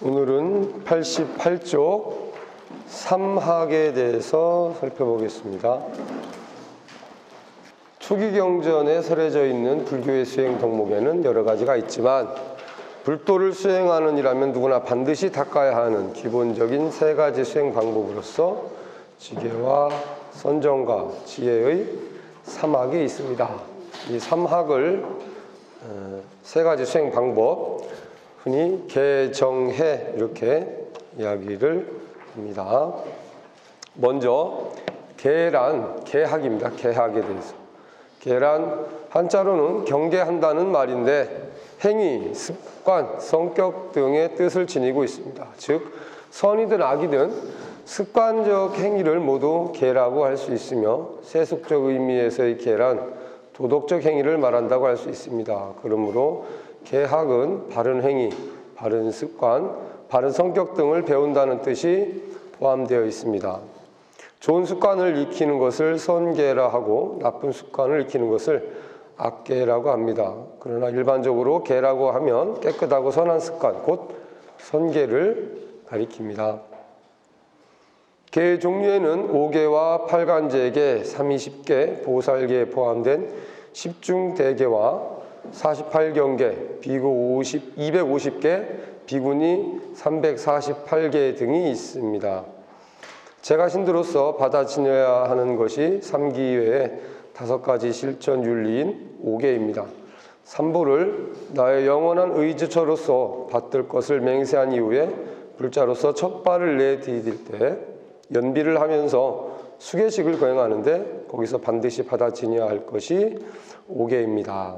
오늘은 88쪽 3학에 대해서 살펴보겠습니다. 초기 경전에 설해져 있는 불교의 수행 덕목에는 여러 가지가 있지만 불도를 수행하는 이라면 누구나 반드시 닦아야 하는 기본적인 세 가지 수행 방법으로서 지계와 선정과 지혜의 3학이 있습니다. 이 3학을 세 가지 수행 방법, 흔히 계정해 이렇게 이야기를 합니다. 먼저 계란, 계학입니다. 계학에 대해서. 계란, 한자로는 경계한다는 말인데 행위, 습관, 성격 등의 뜻을 지니고 있습니다. 즉 선이든 악이든 습관적 행위를 모두 계라고 할 수 있으며 세속적 의미에서의 계란, 도덕적 행위를 말한다고 할 수 있습니다. 그러므로 계학은 바른 행위, 바른 습관, 바른 성격 등을 배운다는 뜻이 포함되어 있습니다. 좋은 습관을 익히는 것을 선계라 하고 나쁜 습관을 익히는 것을 악계라고 합니다. 그러나 일반적으로 계라고 하면 깨끗하고 선한 습관, 곧 선계를 가리킵니다. 계 종류에는 5계와 8간제계, 30계, 보살계에 포함된 10중대계와 48경계, 비구 250개, 비구니 348개 등이 있습니다. 제가 신도로서 받아 지녀야 하는 것이 3기 외에 5가지 실천 윤리인 5계입니다. 3보를 나의 영원한 의지처로서 받들 것을 맹세한 이후에 불자로서 첫 발을 내디딜 때 연비를 하면서 수계식을 거행하는데 거기서 반드시 받아 지녀야 할 것이 5계입니다.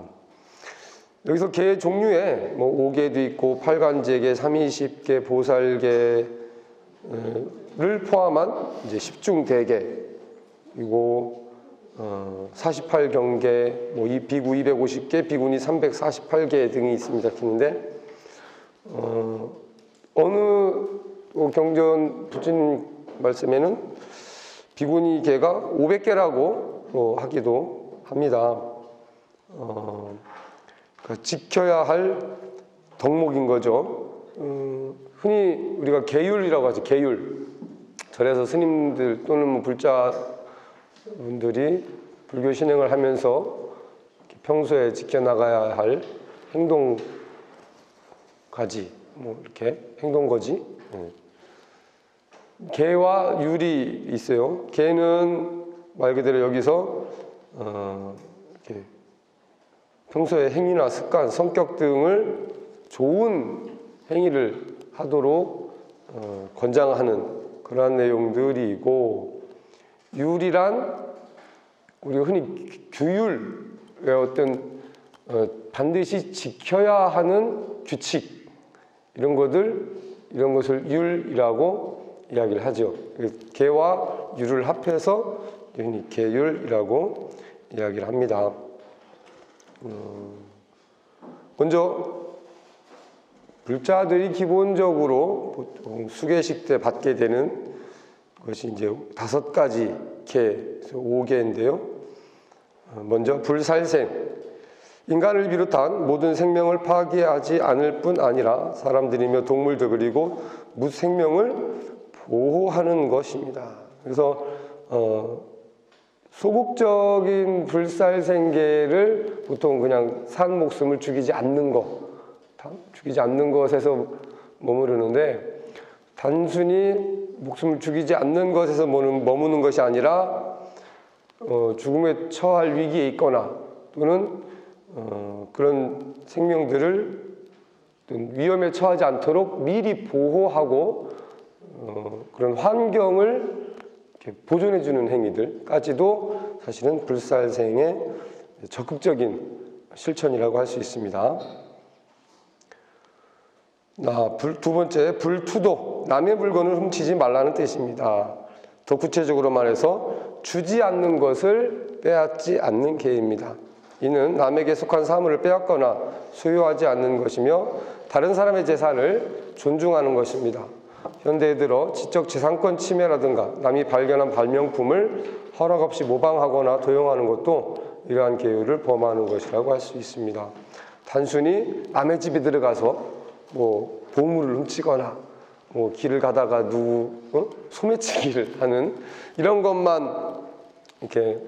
여기서 계 종류에 5계도 있고 8간제계, 30계, 보살계를 포함한 이제 10중대계, 그리고 48경계, 비구 250개, 비구니 348개 등이 있습니다. 했는데 어느 경전 부처님 말씀에는 비구니 계가 500개라고 하기도 합니다. 지켜야 할 덕목인 거죠. 흔히 우리가 계율이라고 하죠. 계율. 절에서 스님들 또는 불자분들이 불교 신행을 하면서 평소에 지켜나가야 할 행동가지, 이렇게 행동거지. 계와 율이 있어요. 계는 말 그대로 여기서 이렇게 평소에 행위나 습관, 성격 등을 좋은 행위를 하도록 권장하는 그러한 내용들이고, 율이란 우리가 흔히 규율의 어떤 반드시 지켜야 하는 규칙, 이런 것을 율이라고 이야기를 하죠. 계와 율을 합해서 흔히 계율이라고 이야기를 합니다. 먼저 불자들이 기본적으로 보통 수계식 때 받게 되는 것이 이제 5가지 계, 5계인데요. 먼저 불살생, 인간을 비롯한 모든 생명을 파괴하지 않을 뿐 아니라 사람들이며 동물들 그리고 무생명을 보호하는 것입니다. 그래서 소극적인 불살생계를 보통 그냥 산 목숨을 죽이지 않는 것에서 머무르는데, 단순히 목숨을 죽이지 않는 것에서 머무는 것이 아니라 죽음에 처할 위기에 있거나 또는 그런 생명들을 위험에 처하지 않도록 미리 보호하고 그런 환경을 보존해주는 행위들까지도 사실은 불살생의 적극적인 실천이라고 할 수 있습니다. 두 번째, 불투도, 남의 물건을 훔치지 말라는 뜻입니다. 더 구체적으로 말해서 주지 않는 것을 빼앗지 않는 계입니다. 이는 남에게 속한 사물을 빼앗거나 소유하지 않는 것이며 다른 사람의 재산을 존중하는 것입니다. 현대에 들어 지적재산권 침해라든가 남이 발견한 발명품을 허락 없이 모방하거나 도용하는 것도 이러한 계율을 범하는 것이라고 할 수 있습니다. 단순히 남의 집에 들어가서 보물을 훔치거나 뭐 길을 가다가 누구 소매치기를 하는 이런 것만 이렇게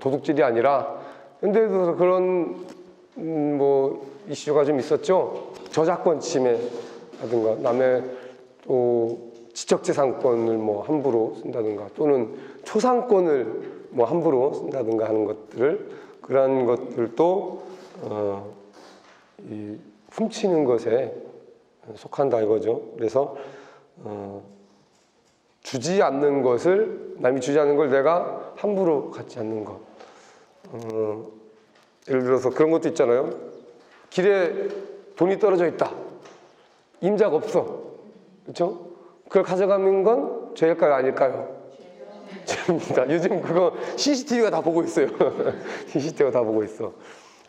도둑질이 아니라 근데 그런 뭐 이슈가 좀 있었죠. 저작권 침해라든가 남의 또 지적재산권을 뭐 함부로 쓴다든가 또는 초상권을 뭐 함부로 쓴다든가 하는 것들을 그러한 것들도 이 훔치는 것에 속한다 이거죠. 그래서 주지 않는 것을 남이 주지 않는 걸 내가 함부로 갖지 않는 것. 예를 들어서 그런 것도 있잖아요. 길에 돈이 떨어져 있다. 임자가 없어. 그렇죠? 그걸 가져가는 건 죄일까요? 아닐까요? 죄입니다. 요즘 그거 CCTV가 다 보고 있어요. CCTV가 다 보고 있어.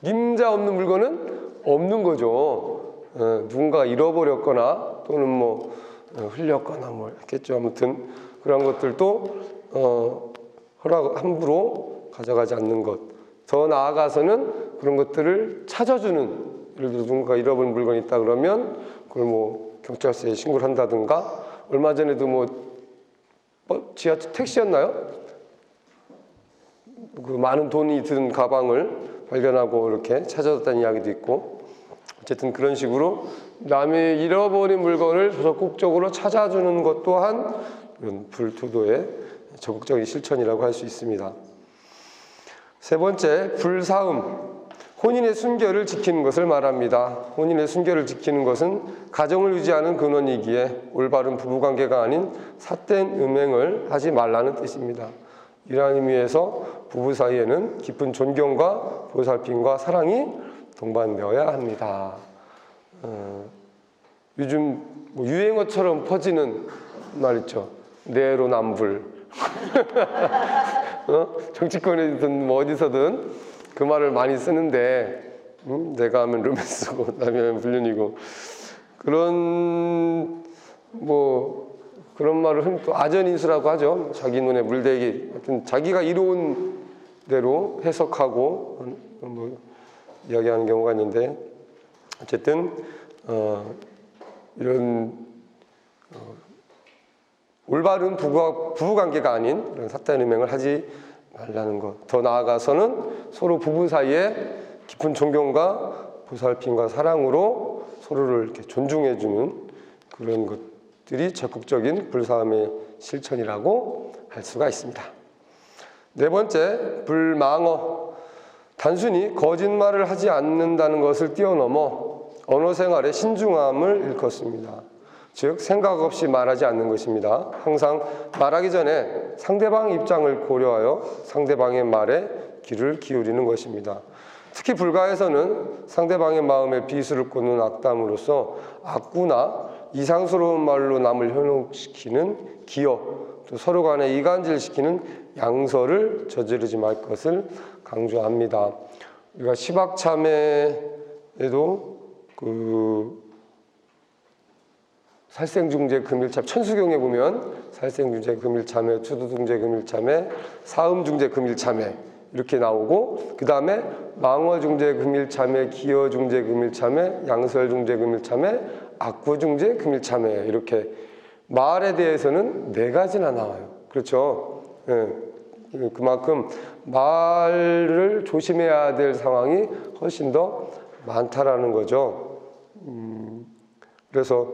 임자 없는 물건은 없는 거죠. 누군가 잃어버렸거나 또는 뭐 흘렸거나 뭐 했겠죠. 아무튼 그런 것들도 함부로 가져가지 않는 것. 더 나아가서는 그런 것들을 찾아주는, 예를 들어 누군가 잃어버린 물건이 있다 그러면 그걸 뭐 경찰서에 신고를 한다든가, 얼마 전에도 뭐 지하철 택시였나요? 그 많은 돈이 든 가방을 발견하고 이렇게 찾아줬다는 이야기도 있고, 어쨌든 그런 식으로 남이 잃어버린 물건을 적극적으로 찾아주는 것 또한 이런 불투도의 적극적인 실천이라고 할 수 있습니다. 세 번째, 불사음. 혼인의 순결을 지키는 것을 말합니다. 혼인의 순결을 지키는 것은 가정을 유지하는 근원이기에 올바른 부부관계가 아닌 삿된 음행을 하지 말라는 뜻입니다. 이러한 의미에서 부부 사이에는 깊은 존경과 보살핌과 사랑이 동반되어야 합니다. 요즘 뭐 유행어처럼 퍼지는 말 있죠. 내로남불. 정치권이든 뭐 어디서든 그 말을 많이 쓰는데 내가 하면 로맨스고 남이 하면 불륜이고 그런 말을 또 아전인수라고 하죠. 자기 눈에 물대기. 하여튼 자기가 이로운 대로 해석하고 뭐 이야기하는 경우가 있는데, 어쨌든 이런 올바른 부부관계가 아닌 이런 삿된 음행을 하지 말라는 것. 더 나아가서는 서로 부부 사이에 깊은 존경과 보살핌과 사랑으로 서로를 이렇게 존중해주는 그런 것들이 적극적인 불사함의 실천이라고 할 수가 있습니다. 네 번째, 불망어. 단순히 거짓말을 하지 않는다는 것을 뛰어넘어 언어 생활의 신중함을 일컫습니다. 즉 생각 없이 말하지 않는 것입니다. 항상 말하기 전에 상대방 입장을 고려하여 상대방의 말에 귀를 기울이는 것입니다. 특히 불가에서는 상대방의 마음에 비수를 꽂는 악담으로써 악구나 이상스러운 말로 남을 현혹시키는 기어, 또 서로 간에 이간질시키는 양설을 저지르지 말 것을 강조합니다. 우리가 시박참회에도 살생중재 금일참, 천수경에 보면 살생중재 금일참회, 추두중재 금일참회, 사음중재 금일참회 이렇게 나오고, 그 다음에 망어중재 금일참회, 기어중재 금일참회, 양설중재 금일참회, 악구중재 금일참회, 이렇게 말에 대해서는 4가지나 나와요. 그렇죠? 예. 그만큼 말을 조심해야 될 상황이 훨씬 더 많다라는 거죠. 그래서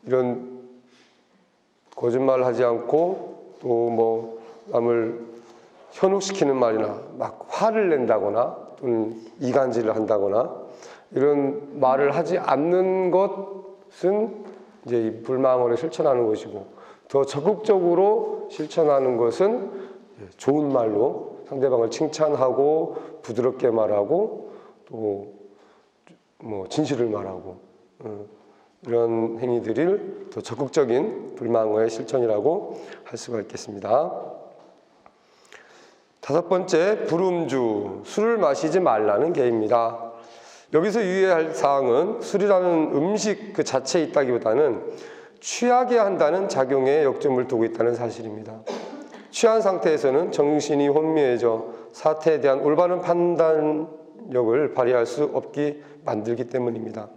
이런 거짓말을 하지 않고 또 뭐 남을 현혹시키는 말이나 막 화를 낸다거나 또는 이간질을 한다거나 이런 말을 하지 않는 것은 이제 이 불망언을 실천하는 것이고, 더 적극적으로 실천하는 것은 좋은 말로 상대방을 칭찬하고 부드럽게 말하고 또 뭐 진실을 말하고 이런 행위들을 더 적극적인 불망어의 실천이라고 할 수가 있겠습니다. 5번째, 불음주. 술을 마시지 말라는 계입니다. 여기서 유의할 사항은 술이라는 음식 그 자체에 있다기보다는 취하게 한다는 작용에 역점을 두고 있다는 사실입니다. 취한 상태에서는 정신이 혼미해져 사태에 대한 올바른 판단력을 발휘할 수 없게 만들기 때문입니다.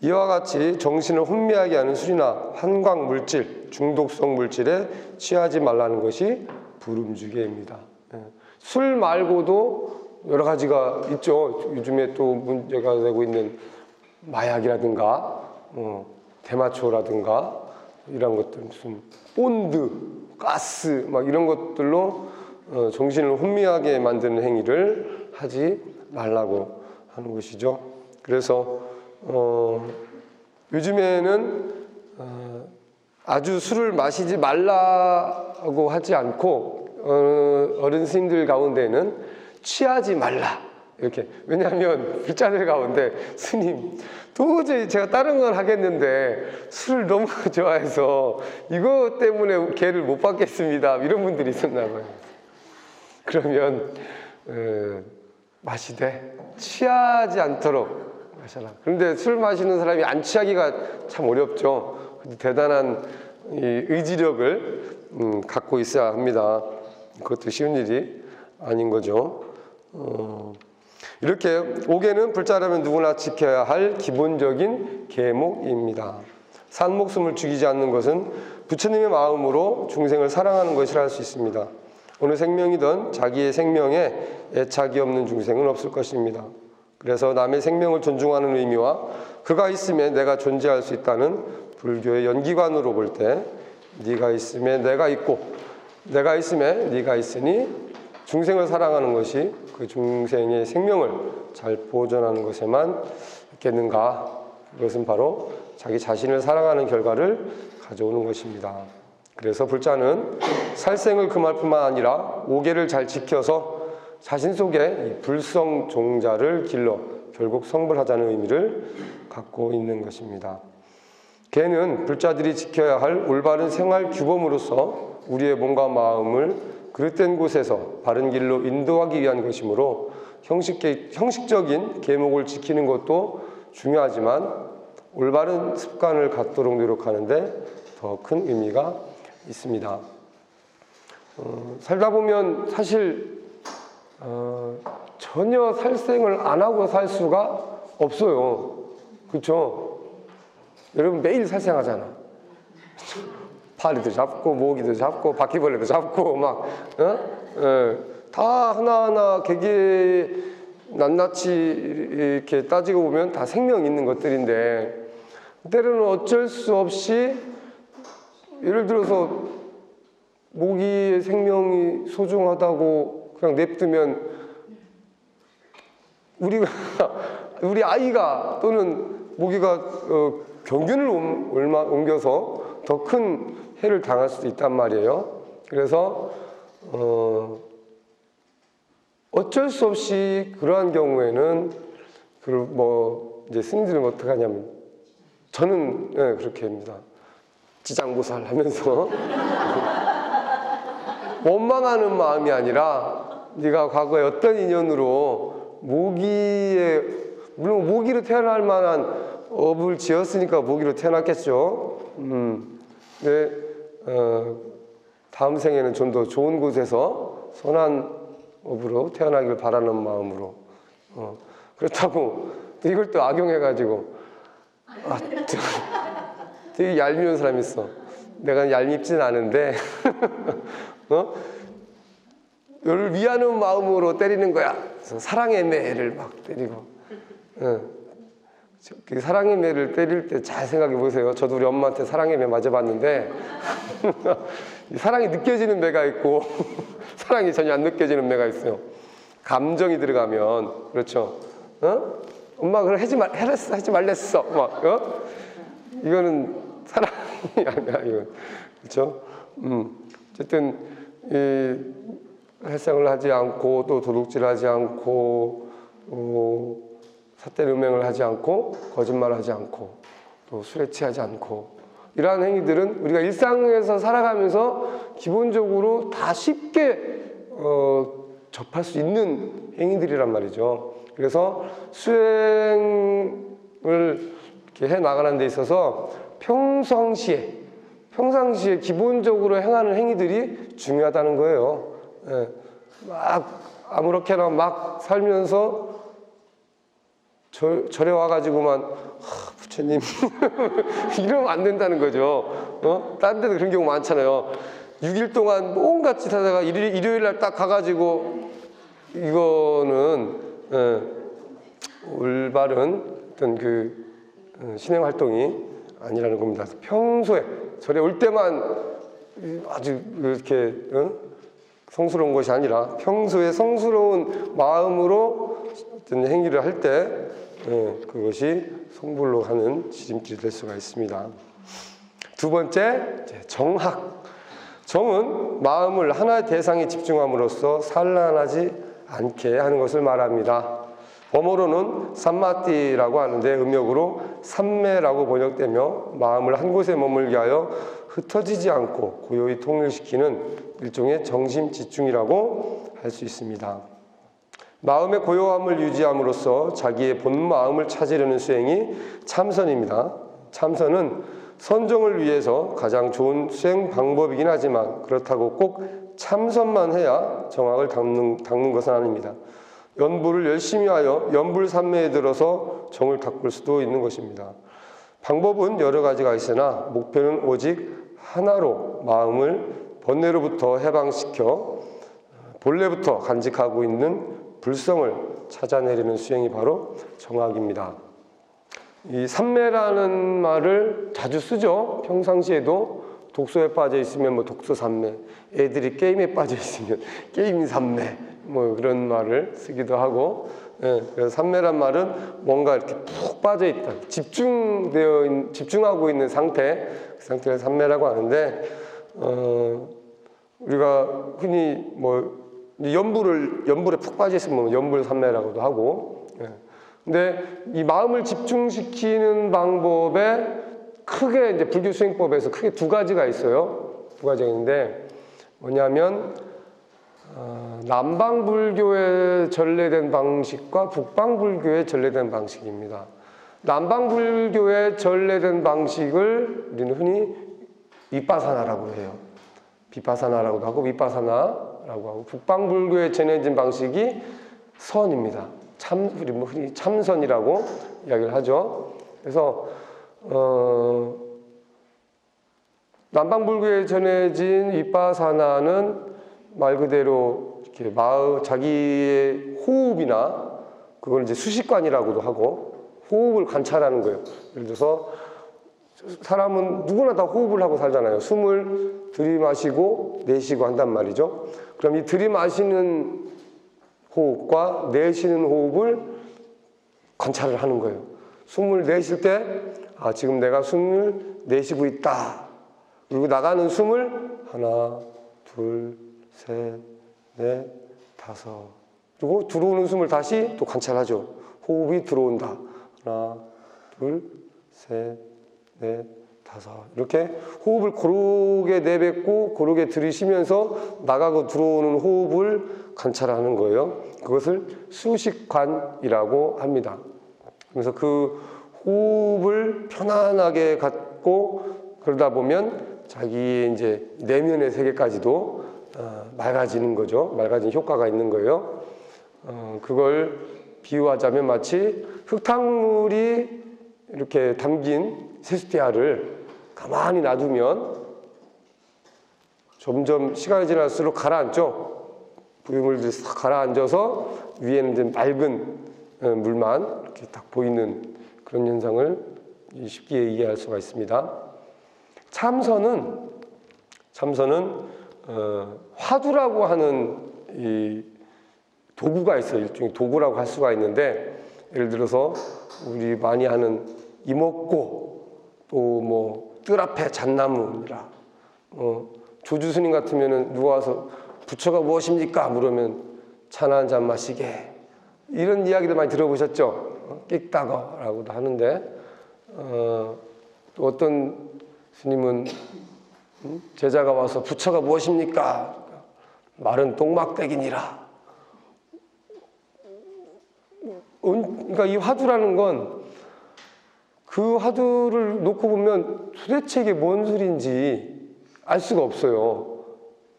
이와 같이 정신을 혼미하게 하는 술이나 환각 물질, 중독성 물질에 취하지 말라는 것이 부름주계입니다. 술 말고도 여러 가지가 있죠. 요즘에 또 문제가 되고 있는 마약이라든가 대마초라든가 이런 것들, 무슨 본드, 가스 막 이런 것들로 정신을 혼미하게 만드는 행위를 하지 말라고 하는 것이죠. 그래서 요즘에는 아주 술을 마시지 말라고 하지 않고 어른 스님들 가운데는 취하지 말라 이렇게. 왜냐하면 불자들 가운데 스님 도저히 제가 다른 건 하겠는데 술을 너무 좋아해서 이거 때문에 개를 못 받겠습니다 이런 분들이 있었나 봐요. 그러면 마시되 취하지 않도록 마셔라. 그런데 술 마시는 사람이 안 취하기가 참 어렵죠. 대단한 이 의지력을 갖고 있어야 합니다. 그것도 쉬운 일이 아닌 거죠. 이렇게 5계는 불자라면 누구나 지켜야 할 기본적인 계목입니다. 산 목숨을 죽이지 않는 것은 부처님의 마음으로 중생을 사랑하는 것이라 할 수 있습니다. 어느 생명이든 자기의 생명에 애착이 없는 중생은 없을 것입니다. 그래서 남의 생명을 존중하는 의미와 그가 있음에 내가 존재할 수 있다는 불교의 연기관으로 볼 때 네가 있음에 내가 있고 내가 있음에 네가 있으니 중생을 사랑하는 것이 그 중생의 생명을 잘 보존하는 것에만 있겠는가? 그것은 바로 자기 자신을 사랑하는 결과를 가져오는 것입니다. 그래서 불자는 살생을 금할 뿐만 아니라 5계를 잘 지켜서 자신 속에 불성 종자를 길러 결국 성불하자는 의미를 갖고 있는 것입니다. 계는 불자들이 지켜야 할 올바른 생활 규범으로서 우리의 몸과 마음을 그릇된 곳에서 바른 길로 인도하기 위한 것이므로 형식적인 계목을 지키는 것도 중요하지만 올바른 습관을 갖도록 노력하는데 더 큰 의미가 있습니다. 살다 보면 사실 전혀 살생을 안 하고 살 수가 없어요. 그렇죠? 여러분 매일 살생하잖아. 파리도 잡고 모기도 잡고 바퀴벌레도 잡고 막 다 하나하나 개개 낱낱이 이렇게 따지고 보면 다 생명 있는 것들인데 때로는 어쩔 수 없이 예를 들어서 모기의 생명이 소중하다고 그냥 냅두면 우리 아이가 또는 모기가 병균을 옮겨서 더 큰 해를 당할 수도 있단 말이에요. 그래서 어쩔 수 없이 그러한 경우에는 이제 스님들은 어떻게 하냐면 저는 그렇게 합니다. 지장보살 하면서 원망하는 마음이 아니라 네가 과거에 어떤 인연으로 물론 모기로 태어날 만한 업을 지었으니까 모기로 태어났겠죠. 근데 다음 생에는 좀 더 좋은 곳에서 선한 업으로 태어나길 바라는 마음으로 그렇다고 이걸 또 악용해가지고 되게 얄미운 사람이 있어. 내가 얄밉진 않은데 너를 위하는 마음으로 때리는 거야. 그래서 사랑의 매를 막 때리고 그 사랑의 매를 때릴 때 잘 생각해 보세요. 저도 우리 엄마한테 사랑의 매 맞아봤는데 사랑이 느껴지는 매가 있고 사랑이 전혀 안 느껴지는 매가 있어요. 감정이 들어가면 그렇죠. 엄마 그걸 하지 말랬어. 막 이거는 사랑이 아니야. 이건 그렇죠. 어쨌든 헬상을 하지 않고 또 도둑질하지 않고 삿된 음행을 하지 않고 거짓말하지 않고 또 술에 취하지 않고 이러한 행위들은 우리가 일상에서 살아가면서 기본적으로 다 쉽게 접할 수 있는 행위들이란 말이죠. 그래서 수행을 이렇게 해 나가는 데 있어서 평상시에 기본적으로 행하는 행위들이 중요하다는 거예요. 막 아무렇게나 막 살면서 절에 와가지고만 부처님 이러면 안 된다는 거죠. 다른 데도 그런 경우 많잖아요. 6일 동안 온갖 짓 하다가 일요일 날 딱 가가지고 이거는 올바른 어떤 그 신행 활동이 아니라는 겁니다. 평소에 절에 올 때만 아주 이렇게 성스러운 것이 아니라 평소에 성스러운 마음으로 어떤 행위를 할 때 그것이 성불로 가는 지름길이 될 수가 있습니다. 두 번째, 정학. 정은 마음을 하나의 대상에 집중함으로써 산란하지 않게 하는 것을 말합니다. 범어로는 삼마띠라고 하는데 음역으로 삼매라고 번역되며 마음을 한 곳에 머물게 하여 흩어지지 않고 고요히 통일시키는 일종의 정심 집중이라고 할 수 있습니다. 마음의 고요함을 유지함으로써 자기의 본 마음을 찾으려는 수행이 참선입니다. 참선은 선정을 위해서 가장 좋은 수행 방법이긴 하지만 그렇다고 꼭 참선만 해야 정확을 닦는 것은 아닙니다. 연불을 열심히 하여 연불삼매에 들어서 정을 닦을 수도 있는 것입니다. 방법은 여러 가지가 있으나 목표는 오직 하나로 마음을 번뇌로부터 해방시켜 본래부터 간직하고 있는 불성을 찾아내려는 수행이 바로 정학입니다. 이 삼매라는 말을 자주 쓰죠. 평상시에도 독서에 빠져 있으면 뭐 독서 삼매, 애들이 게임에 빠져 있으면 게임 삼매, 뭐 그런 말을 쓰기도 하고, 그래서 삼매란 말은 뭔가 이렇게 푹 빠져 있다, 집중하고 있는 상태, 그 상태를 삼매라고 하는데, 우리가 흔히 뭐 연불에 푹 빠져 있으면 연불 삼매라고도 하고. 근데 이 마음을 집중시키는 방법에 크게 이제 불교 수행법에서 크게 두 가지가 있어요. 두 가지가 있는데 뭐냐면 남방 불교에 전래된 방식과 북방 불교에 전래된 방식입니다. 남방 불교에 전래된 방식을 우리는 흔히 위파사나라고 해요. 비파사나라고도 하고 위파사나라고 하고, 북방 불교에 전해진 방식이 선입니다. 우리 뭐 흔히 참선이라고 이야기를 하죠. 그래서 남방불교에 전해진 위파사나는 말 그대로 이렇게 자기의 호흡이나 그걸 이제 수식관이라고도 하고 호흡을 관찰하는 거예요. 예를 들어서 사람은 누구나 다 호흡을 하고 살잖아요. 숨을 들이마시고 내쉬고 한단 말이죠. 그럼 이 들이마시는 호흡과 내쉬는 호흡을 관찰을 하는 거예요. 숨을 내쉴 때, 지금 내가 숨을 내쉬고 있다. 그리고 나가는 숨을 하나, 둘, 셋, 넷, 다섯. 그리고 들어오는 숨을 다시 또 관찰하죠. 호흡이 들어온다. 하나, 둘, 셋, 넷, 다섯. 이렇게 호흡을 고르게 내뱉고 고르게 들이쉬면서 나가고 들어오는 호흡을 관찰하는 거예요. 그것을 수식관이라고 합니다. 그래서 그 호흡을 편안하게 갖고 그러다 보면 자기의 이제 내면의 세계까지도 맑아지는 거죠. 맑아지는 효과가 있는 거예요. 그걸 비유하자면 마치 흙탕물이 이렇게 담긴 세스티아를 가만히 놔두면 점점 시간이 지날수록 가라앉죠. 부유물들이 싹 가라앉아서 위에는 이제 맑은 물만 이렇게 딱 보이는 그런 현상을 쉽게 이해할 수가 있습니다. 참선은 화두라고 하는 이 도구가 있어요. 일종의 도구라고 할 수가 있는데, 예를 들어서 우리 많이 하는 이목고, 또 뭐 뜰 앞에 잣나무니라, 조주 스님 같으면은 누가 와서 부처가 무엇입니까? 물으면 차나 한 잔 마시게, 이런 이야기들 많이 들어보셨죠? 끽다거라고도 하는데, 또 어떤 스님은 제자가 와서 부처가 무엇입니까? 말은 똥막대기니라. 그러니까 이 화두라는 건 그 화두를 놓고 보면 도대체 이게 뭔 소리인지 알 수가 없어요.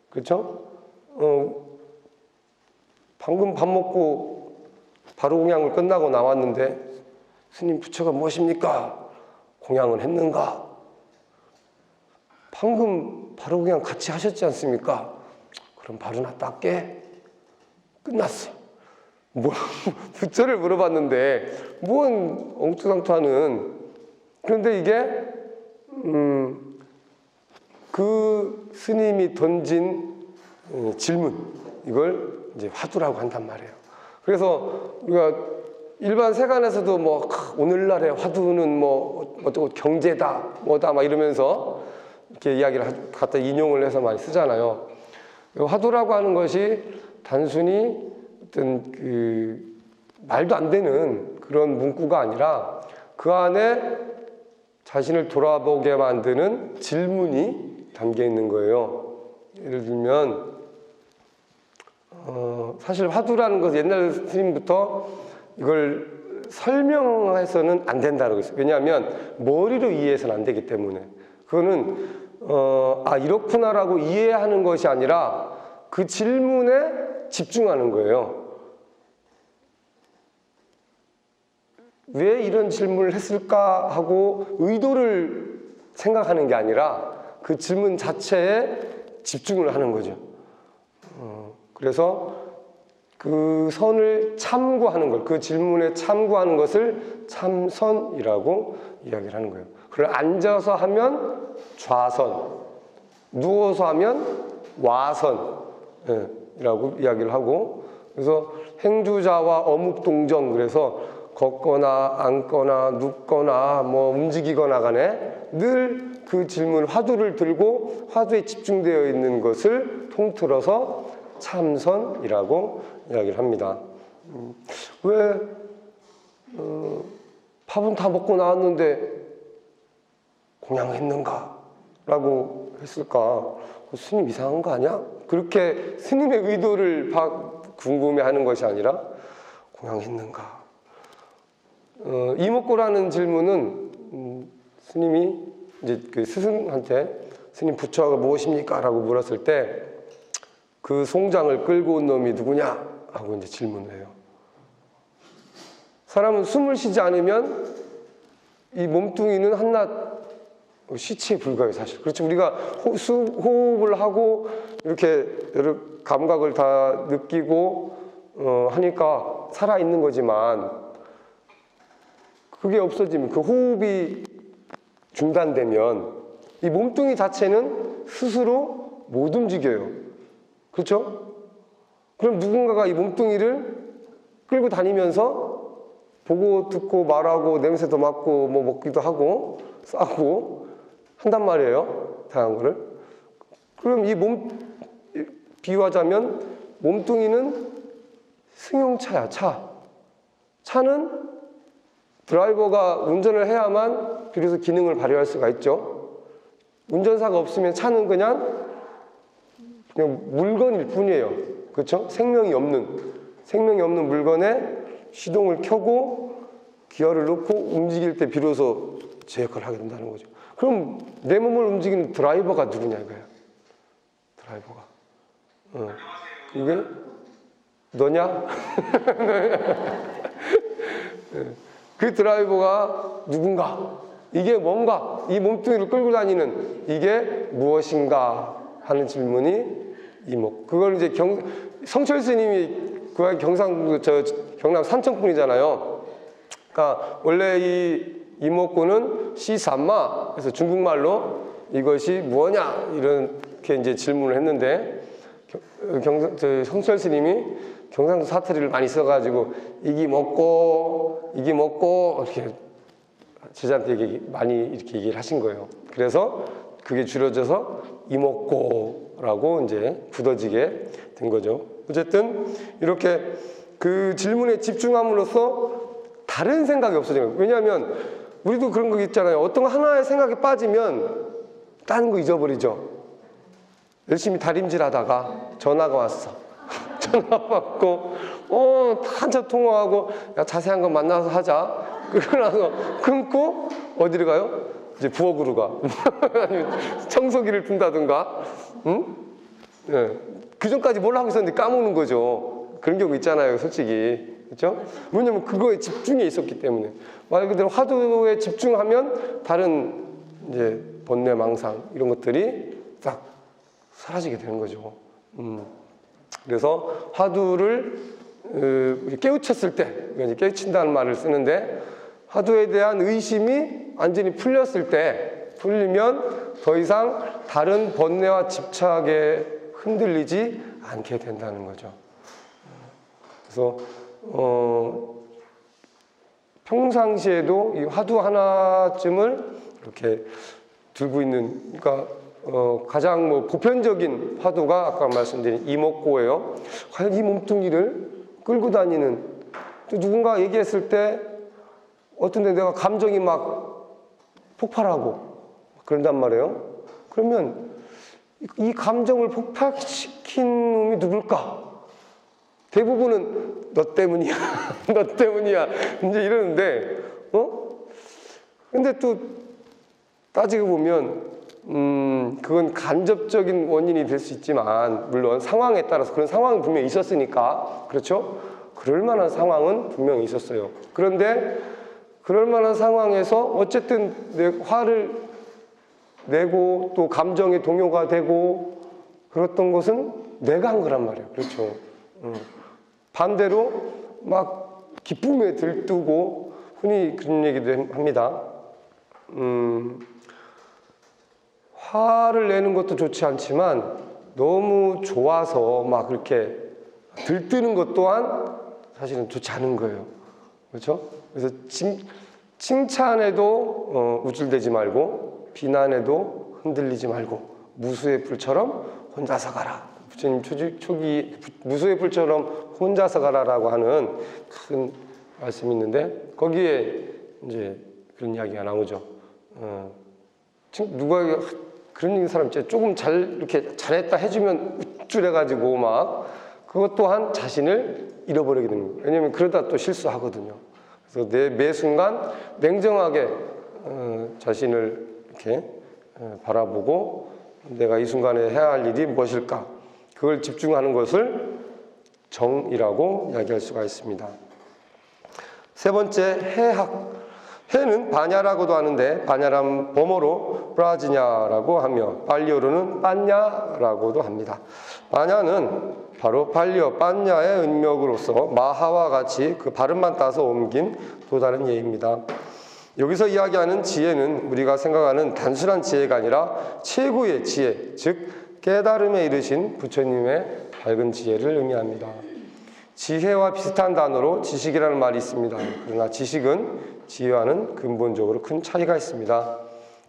그렇죠? 방금 밥 먹고 바로 공양을 끝나고 나왔는데 스님 부처가 무엇입니까? 공양을 했는가? 방금 바로 그냥 같이 하셨지 않습니까? 그럼 바로 나 닦게. 끝났어. 뭐 부처를 물어봤는데 뭔 엉뚱상투하는. 그런데 이게 그 스님이 던진 질문, 이걸 이제 화두라고 한단 말이에요. 그래서 우리가 일반 세간에서도 뭐 오늘날의 화두는 뭐 어쩌고 경제다 뭐다 막 이러면서 이렇게 이야기를 갖다 인용을 해서 많이 쓰잖아요. 화두라고 하는 것이 단순히 어떤 그 말도 안 되는 그런 문구가 아니라 그 안에 자신을 돌아보게 만드는 질문이 담겨 있는 거예요. 예를 들면 사실 화두라는 것은 옛날 스님부터 이걸 설명해서는 안 된다고 했어요. 왜냐하면 머리로 이해해서는 안 되기 때문에. 그거는 이렇구나라고 이해하는 것이 아니라 그 질문에 집중하는 거예요. 왜 이런 질문을 했을까 하고 의도를 생각하는 게 아니라 그 질문 자체에 집중을 하는 거죠. 그래서 그 선을 참고하는 것, 그 질문에 참고하는 것을 참선이라고 이야기를 하는 거예요. 그걸 앉아서 하면 좌선, 누워서 하면 와선이라고 이야기를 하고, 그래서 행주자와 어묵동정, 그래서 걷거나 앉거나 눕거나 뭐 움직이거나 간에 늘 그 질문, 화두를 들고 화두에 집중되어 있는 것을 통틀어서 참선이라고 이야기를 합니다. 왜 밥은 다 먹고 나왔는데 공양했는가? 라고 했을까? 스님 이상한 거 아니야? 그렇게 스님의 의도를 궁금해하는 것이 아니라 공양했는가? 이목고라는 질문은 스님이 이제 그 스승한테 스님 부처가 무엇입니까? 라고 물었을 때 그 송장을 끌고 온 놈이 누구냐? 하고 이제 질문을 해요. 사람은 숨을 쉬지 않으면 이 몸뚱이는 한낱 시체에 불과해요, 사실. 그렇죠. 우리가 호흡을 하고 이렇게 여러 감각을 다 느끼고 하니까 살아있는 거지만 그게 없어지면, 그 호흡이 중단되면 이 몸뚱이 자체는 스스로 못 움직여요. 그렇죠? 그럼 누군가가 이 몸뚱이를 끌고 다니면서 보고 듣고 말하고 냄새도 맡고 뭐 먹기도 하고 싸고 한단 말이에요. 다양한 거를. 그럼 이 비유하자면 몸뚱이는 승용차야, 차. 차는 드라이버가 운전을 해야만 비로소 기능을 발휘할 수가 있죠. 운전사가 없으면 차는 그냥 물건일 뿐이에요. 그렇죠? 생명이 없는 물건에 시동을 켜고 기어를 넣고 움직일 때 비로소 제 역할을 하게 된다는 거죠. 그럼 내 몸을 움직이는 드라이버가 누구냐 이거예요. 드라이버가. 그게 너냐? 그 드라이버가 누군가? 이게 뭔가? 이 몸뚱이를 끌고 다니는 이게 무엇인가 하는 질문이 이목. 그걸 이제 성철 스님이 그 경남 산청분이잖아요. 그러니까 원래 이 이목구는 시산마, 그래서 중국말로 이것이 뭐냐 이렇게 이제 질문을 했는데 성철 스님이 경상도 사투리를 많이 써가지고 이기 먹고 이렇게 제자한테 많이 이렇게 얘기를 하신 거예요. 그래서 그게 줄여져서 이먹고라고 이제 굳어지게 된 거죠. 어쨌든 이렇게 그 질문에 집중함으로써 다른 생각이 없어지는 거예요. 왜냐하면 우리도 그런 거 있잖아요. 어떤 하나의 생각에 빠지면 다른 거 잊어버리죠. 열심히 다림질하다가 전화가 왔어. 전화 받고 한참 통화하고 야, 자세한 거 만나서 하자. 그러고 나서 끊고 어디로 가요? 이제 부엌으로 가. 아니면 청소기를 든다든가. 응? 네. 그 전까지 뭘 하고 있었는데 까먹는 거죠. 그런 경우 있잖아요, 솔직히. 그렇죠? 왜냐면 그거에 집중해 있었기 때문에. 말 그대로 화두에 집중하면 다른 이제 번뇌, 망상 이런 것들이 딱 사라지게 되는 거죠. 그래서 화두를 깨우쳤을 때, 이제 깨우친다는 말을 쓰는데, 화두에 대한 의심이 완전히 풀렸을 때, 풀리면 더 이상 다른 번뇌와 집착에 흔들리지 않게 된다는 거죠. 그래서 평상시에도 이 화두 하나쯤을 이렇게 들고 있는, 그러니까 가장 뭐 보편적인 화두가 아까 말씀드린 이목고예요. 과연 이 몸뚱이를 끌고 다니는, 또 누군가 얘기했을 때 어떤 데 내가 감정이 막 폭발하고 그런단 말이에요. 그러면 이 감정을 폭발시킨 놈이 누굴까? 대부분은 너 때문이야, 너 때문이야 이제 이러는데, 근데 또 따지고 보면 그건 간접적인 원인이 될 수 있지만, 물론 상황에 따라서 그런 상황이 분명히 있었으니까, 그렇죠? 그럴 만한 상황은 분명히 있었어요. 그런데 그럴 만한 상황에서 어쨌든 내 화를 내고 또 감정의 동요가 되고 그랬던 것은 내가 한 거란 말이에요. 그렇죠? 반대로 막 기쁨에 들뜨고, 흔히 그런 얘기도 합니다. 화를 내는 것도 좋지 않지만 너무 좋아서 막 그렇게 들뜨는 것 또한 사실은 좋지 않은 거예요. 그렇죠? 그래서 칭찬에도 우쭐대지 말고, 비난에도 흔들리지 말고, 무수의 불처럼 혼자서 가라. 부처님 초기 무수의 불처럼 혼자서 가라라고 하는 큰 말씀이 있는데, 거기에 이제 그런 이야기가 나오죠. 누가 그런 사람 있죠. 조금 이렇게 잘했다 해주면 우쭐해가지고 막 그것 또한 자신을 잃어버리게 되는 거예요. 왜냐면 그러다 또 실수하거든요. 그래서 매 순간 냉정하게 자신을 이렇게 바라보고, 내가 이 순간에 해야 할 일이 무엇일까? 그걸 집중하는 것을 정이라고 이야기할 수가 있습니다. 세 번째, 해학. 해는 바냐라고도 하는데, 바냐란 범어로 브라지냐라고 하며 팔리어로는 빤냐라고도 합니다. 바냐는 바로 팔리어 빤냐의 은력으로서 마하와 같이 그 발음만 따서 옮긴 또 다른 예입니다. 여기서 이야기하는 지혜는 우리가 생각하는 단순한 지혜가 아니라 최고의 지혜, 즉 깨달음에 이르신 부처님의 밝은 지혜를 의미합니다. 지혜와 비슷한 단어로 지식이라는 말이 있습니다. 그러나 지식은 지혜와는 근본적으로 큰 차이가 있습니다.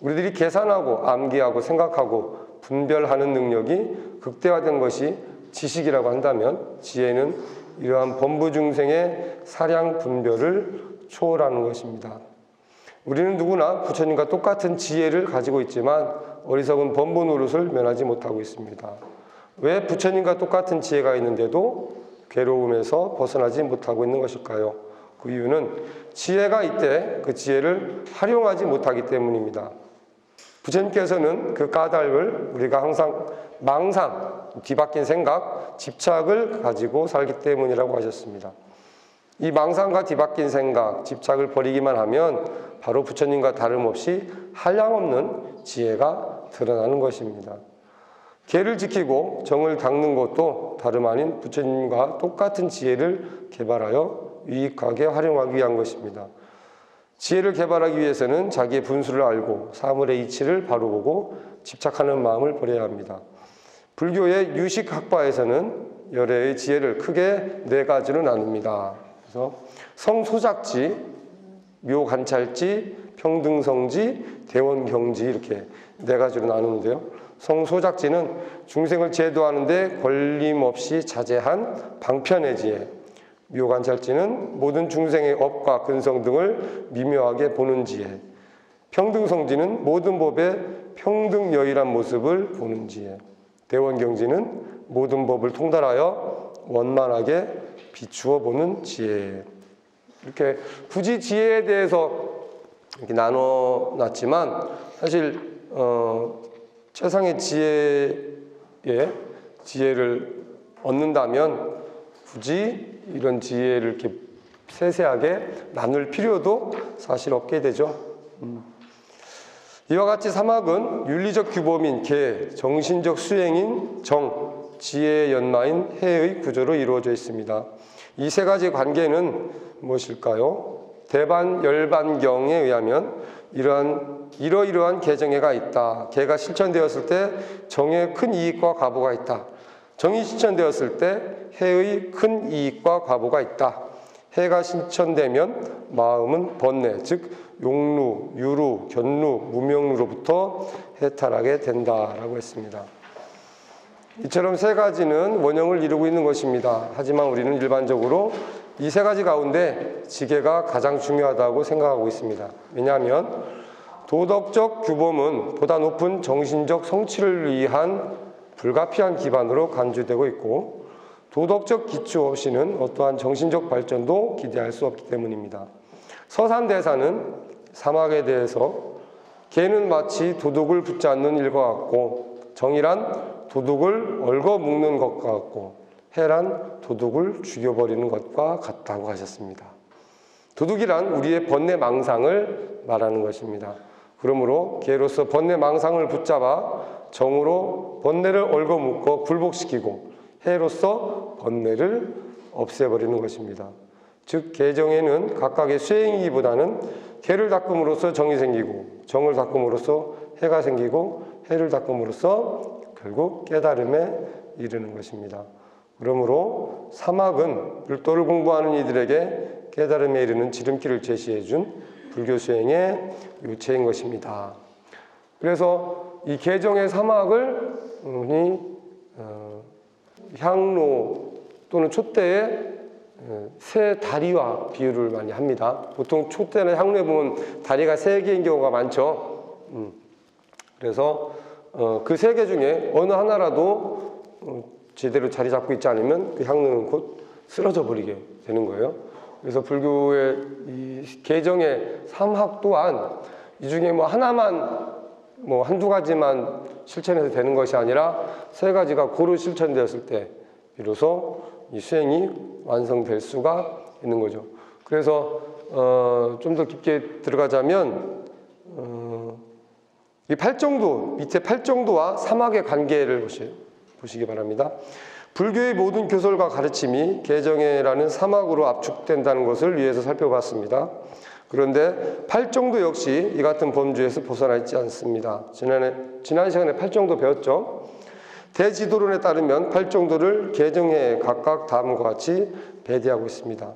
우리들이 계산하고 암기하고 생각하고 분별하는 능력이 극대화된 것이 지식이라고 한다면, 지혜는 이러한 범부중생의 사량 분별을 초월하는 것입니다. 우리는 누구나 부처님과 똑같은 지혜를 가지고 있지만 어리석은 범부 노릇을 면하지 못하고 있습니다. 왜 부처님과 똑같은 지혜가 있는데도 괴로움에서 벗어나지 못하고 있는 것일까요? 그 이유는 지혜가 있되 그 지혜를 활용하지 못하기 때문입니다. 부처님께서는 그 까닭을 우리가 항상 망상, 뒤바뀐 생각, 집착을 가지고 살기 때문이라고 하셨습니다. 이 망상과 뒤바뀐 생각, 집착을 버리기만 하면 바로 부처님과 다름없이 한량없는 지혜가 드러나는 것입니다. 계를 지키고 정을 닦는 것도 다름 아닌 부처님과 똑같은 지혜를 개발하여 유익하게 활용하기 위한 것입니다. 지혜를 개발하기 위해서는 자기의 분수를 알고 사물의 이치를 바로 보고 집착하는 마음을 버려야 합니다. 불교의 유식학파에서는 열애의 지혜를 크게 네 가지로 나눕니다. 그래서 성소작지, 묘관찰지, 평등성지, 대원경지, 이렇게 네 가지로 나누는데요. 성소작지는 중생을 제도하는 데 걸림없이 자제한 방편의 지혜, 묘관찰지는 모든 중생의 업과 근성 등을 미묘하게 보는 지혜, 평등성지는 모든 법의 평등여일한 모습을 보는 지혜, 대원경지는 모든 법을 통달하여 원만하게 비추어 보는 지혜. 이렇게 굳이 지혜에 대해서 이렇게 나눠놨지만, 사실 최상의 지혜를 얻는다면 굳이 이런 지혜를 이렇게 세세하게 나눌 필요도 사실 없게 되죠. 이와 같이 사막은 윤리적 규범인 계, 정신적 수행인 정, 지혜의 연마인 해의 구조로 이루어져 있습니다. 이 세 가지 관계는 무엇일까요? 대반열반경에 의하면 이러이러한 계정해가 있다. 계가 실천되었을 때 정의 큰 이익과 과보가 있다. 정이 실천되었을 때 해의 큰 이익과 과보가 있다. 해가 실천되면 마음은 번뇌, 즉 용루, 유루, 견루, 무명루로부터 해탈하게 된다라고 했습니다. 이처럼 세 가지는 원형을 이루고 있는 것입니다. 하지만 우리는 일반적으로 이 세 가지 가운데 지계가 가장 중요하다고 생각하고 있습니다. 왜냐하면 도덕적 규범은 보다 높은 정신적 성취를 위한 불가피한 기반으로 간주되고 있고 도덕적 기초 없이는 어떠한 정신적 발전도 기대할 수 없기 때문입니다. 서산대사는 사막에 대해서 개는 마치 도둑을 붙잡는 일과 같고 정이란 도둑을 얽어묶는 것과 같고 해란 도둑을 죽여버리는 것과 같다고 하셨습니다. 도둑이란 우리의 번뇌망상을 말하는 것입니다. 그러므로 개로서 번뇌망상을 붙잡아 정으로 번뇌를 얽어묶어 굴복시키고 해로서 번뇌를 없애버리는 것입니다. 즉 개정에는 각각의 수행이기보다는 개를 닦음으로써 정이 생기고 정을 닦음으로써 해가 생기고 해를 닦음으로써 결국 깨달음에 이르는 것입니다. 그러므로 사막은 불도를 공부하는 이들에게 깨달음에 이르는 지름길을 제시해준 불교 수행의 요체인 것입니다. 그래서 이 개정의 사막을 향로 또는 촛대의 세 다리와 비유를 많이 합니다. 보통 촛대나 향로에 보면 다리가 세 개인 경우가 많죠. 그래서 그 세 개 중에 어느 하나라도 제대로 자리 잡고 있지 않으면 그 향로는 곧 쓰러져 버리게 되는 거예요. 그래서 불교의 이 개정의 삼학 또한 이 중에 뭐 하나만 한두 가지만 실천해서 되는 것이 아니라 세 가지가 고루 실천되었을 때 비로소 이 수행이 완성될 수가 있는 거죠. 그래서 좀 더 깊게 들어가자면 이 팔정도, 밑에 팔정도와 사막의 관계를 보시기 바랍니다. 불교의 모든 교설과 가르침이 개정해라는 사막으로 압축된다는 것을 위해서 살펴봤습니다. 그런데 팔정도 역시 이 같은 범주에서 벗어나 있지 않습니다. 지난 시간에 팔정도 배웠죠. 대지도론에 따르면 팔정도를 개정해에 각각 다음과 같이 배제하고 있습니다.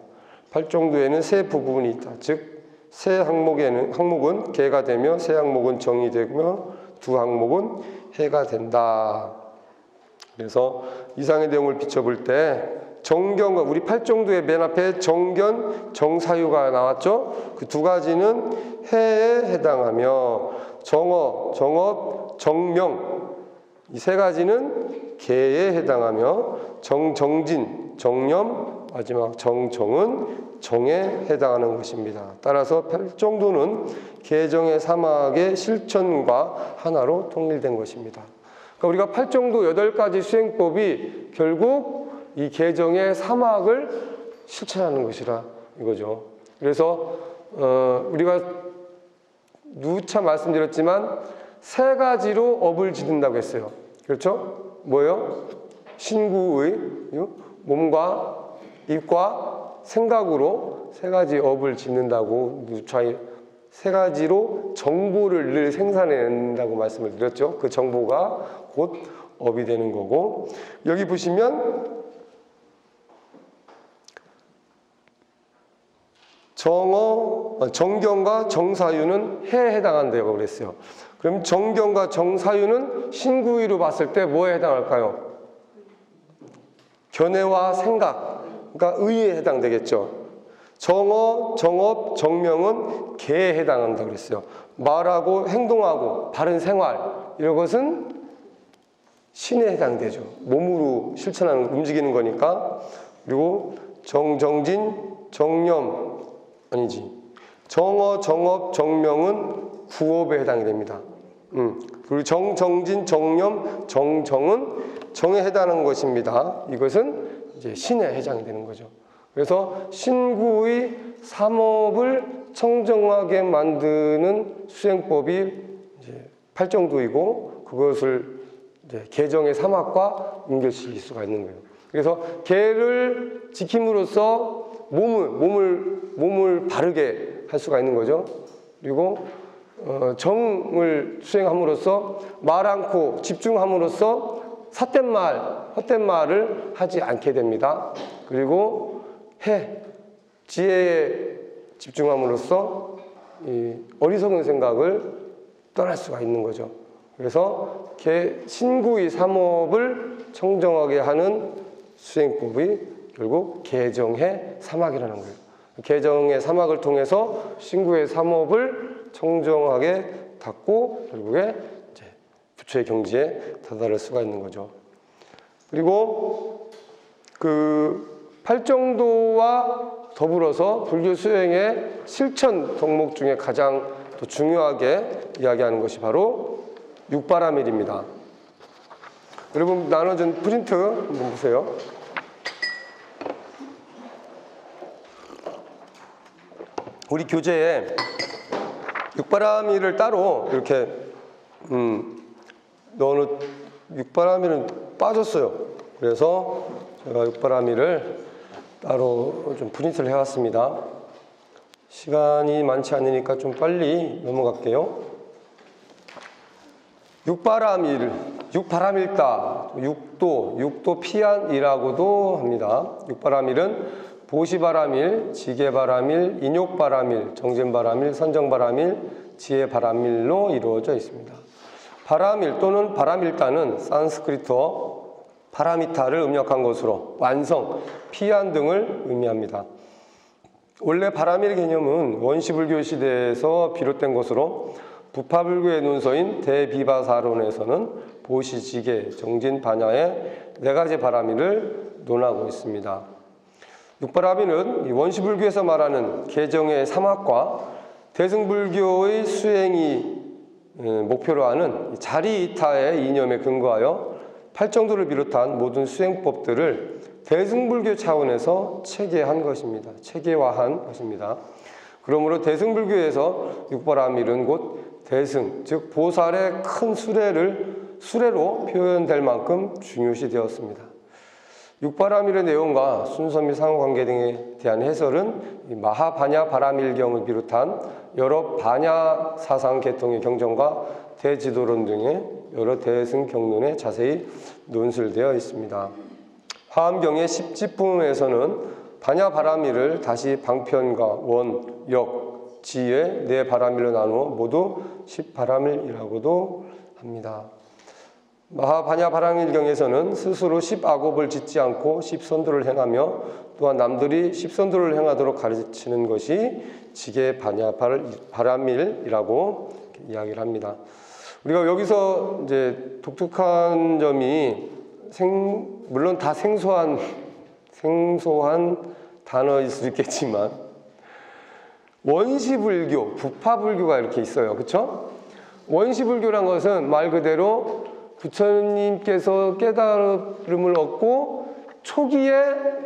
팔정도에는 세 부분이 있다. 즉 세 항목은 개가 되며 세 항목은 정이 되며 두 항목은 해가 된다. 그래서 이상의 내용을 비춰볼 때 정견과 우리 팔정도의 맨 앞에 정견, 정사유가 나왔죠. 그 두 가지는 해에 해당하며 정어, 정업, 정명 이 세 가지는 개에 해당하며 정진, 정념, 마지막 정정은 정에 해당하는 것입니다. 따라서 팔정도는 개정의 사막의 실천과 하나로 통일된 것입니다. 그러니까 우리가 팔정도 8가지 수행법이 결국 이 개정의 사막을 실천하는 것이라 이거죠. 그래서 우리가 누차 말씀드렸지만 세 가지로 업을 짓는다고 했어요. 그렇죠? 뭐예요? 신구의 몸과 입과 생각으로 세 가지 업을 짓는다고 누차 세 가지로 정보를 늘 생산해낸다고 말씀을 드렸죠. 그 정보가 곧 업이 되는 거고 여기 보시면 정견과 정사유는 해에 해당한다고 그랬어요. 그럼 정견과 정사유는 신구의로 봤을 때 뭐에 해당할까요? 견해와 생각, 그러니까 의에 해당되겠죠. 정어, 정업, 정명은 개에 해당한다고 그랬어요. 말하고 행동하고 바른 생활 이런 것은 신에 해당되죠. 몸으로 실천하는 움직이는 거니까. 그리고 정진, 정념 아니지. 정어, 정업, 정명은 구업에 해당이 됩니다. 그리고 정진, 정념, 정정은 정에 해당하는 것입니다. 이것은 이제 신에 해당이 되는 거죠. 그래서 신구의 삼업을 청정하게 만드는 수행법이 이제 팔정도이고 그것을 이제 개정의 삼학과 연결시킬 수가 있는 거예요. 그래서 개를 지킴으로써 몸을 바르게 할 수가 있는 거죠. 그리고 정을 수행함으로써 말 않고 집중함으로써 헛된 말을 하지 않게 됩니다. 그리고 지혜에 집중함으로써 이 어리석은 생각을 떠날 수가 있는 거죠. 그래서 신구의 삼업을 청정하게 하는 수행법이 결국 개정의 삼학이라는 거예요. 개정의 삼학을 통해서 신구의 삼업을 청정하게 닦고 결국에 이제 부처의 경지에 다다를 수가 있는 거죠. 그리고 그 팔정도와 더불어서 불교 수행의 실천 덕목 중에 가장 또 중요하게 이야기하는 것이 바로 육바라밀입니다. 여러분 나눠준 프린트 한번 보세요. 우리 교재에 육바라밀을 따로 이렇게 육바라밀은 빠졌어요. 그래서 제가 육바라밀을 따로 좀 프린트를 해왔습니다. 시간이 많지 않으니까 좀 빨리 넘어갈게요. 육바라밀다, 육도 피안이라고도 합니다. 육바라밀은 보시바라밀, 지게바라밀, 인욕바라밀, 정진바라밀, 선정바라밀, 지혜바라밀로 이루어져 있습니다. 바라밀 또는 바라밀다는 산스크리트어 파라미타를 음력한 것으로 완성, 피안 등을 의미합니다. 원래 바라밀 개념은 원시불교 시대에서 비롯된 것으로 부파불교의 논서인 대비바사론에서는 보시지계, 정진반야의 4가지 바라밀을 논하고 있습니다. 육바라밀은 원시불교에서 말하는 개정의 삼학과 대승불교의 수행이 목표로 하는 자리이타의 이념에 근거하여 팔정도를 비롯한 모든 수행법들을 대승불교 차원에서 체계화한 것입니다. 그러므로 대승불교에서 육바라밀은 곧 대승, 즉 보살의 큰 수레로 표현될 만큼 중요시 되었습니다. 육바라밀의 내용과 순서 및 상호관계 등에 대한 해설은 마하바냐 바라밀경을 비롯한 여러 바냐 사상 계통의 경전과 대지도론 등의 여러 대승 경론에 자세히 논술되어 있습니다. 화엄경의 10지품에서는 바냐 바라밀을 다시 방편과 원, 역, 지의 4바라밀로 나누어 모두 10바라밀이라고도 합니다. 마하바냐 바라밀경에서는 스스로 10악업을 짓지 않고 10선도를 행하며 또한 남들이 10선도를 행하도록 가르치는 것이 지게바냐 바라밀이라고 이야기를 합니다. 우리가 여기서 이제 독특한 점이 물론 다 생소한 단어일 수 있겠지만 원시불교, 부파불교가 이렇게 있어요. 그렇죠? 원시불교란 것은 말 그대로 부처님께서 깨달음을 얻고 초기에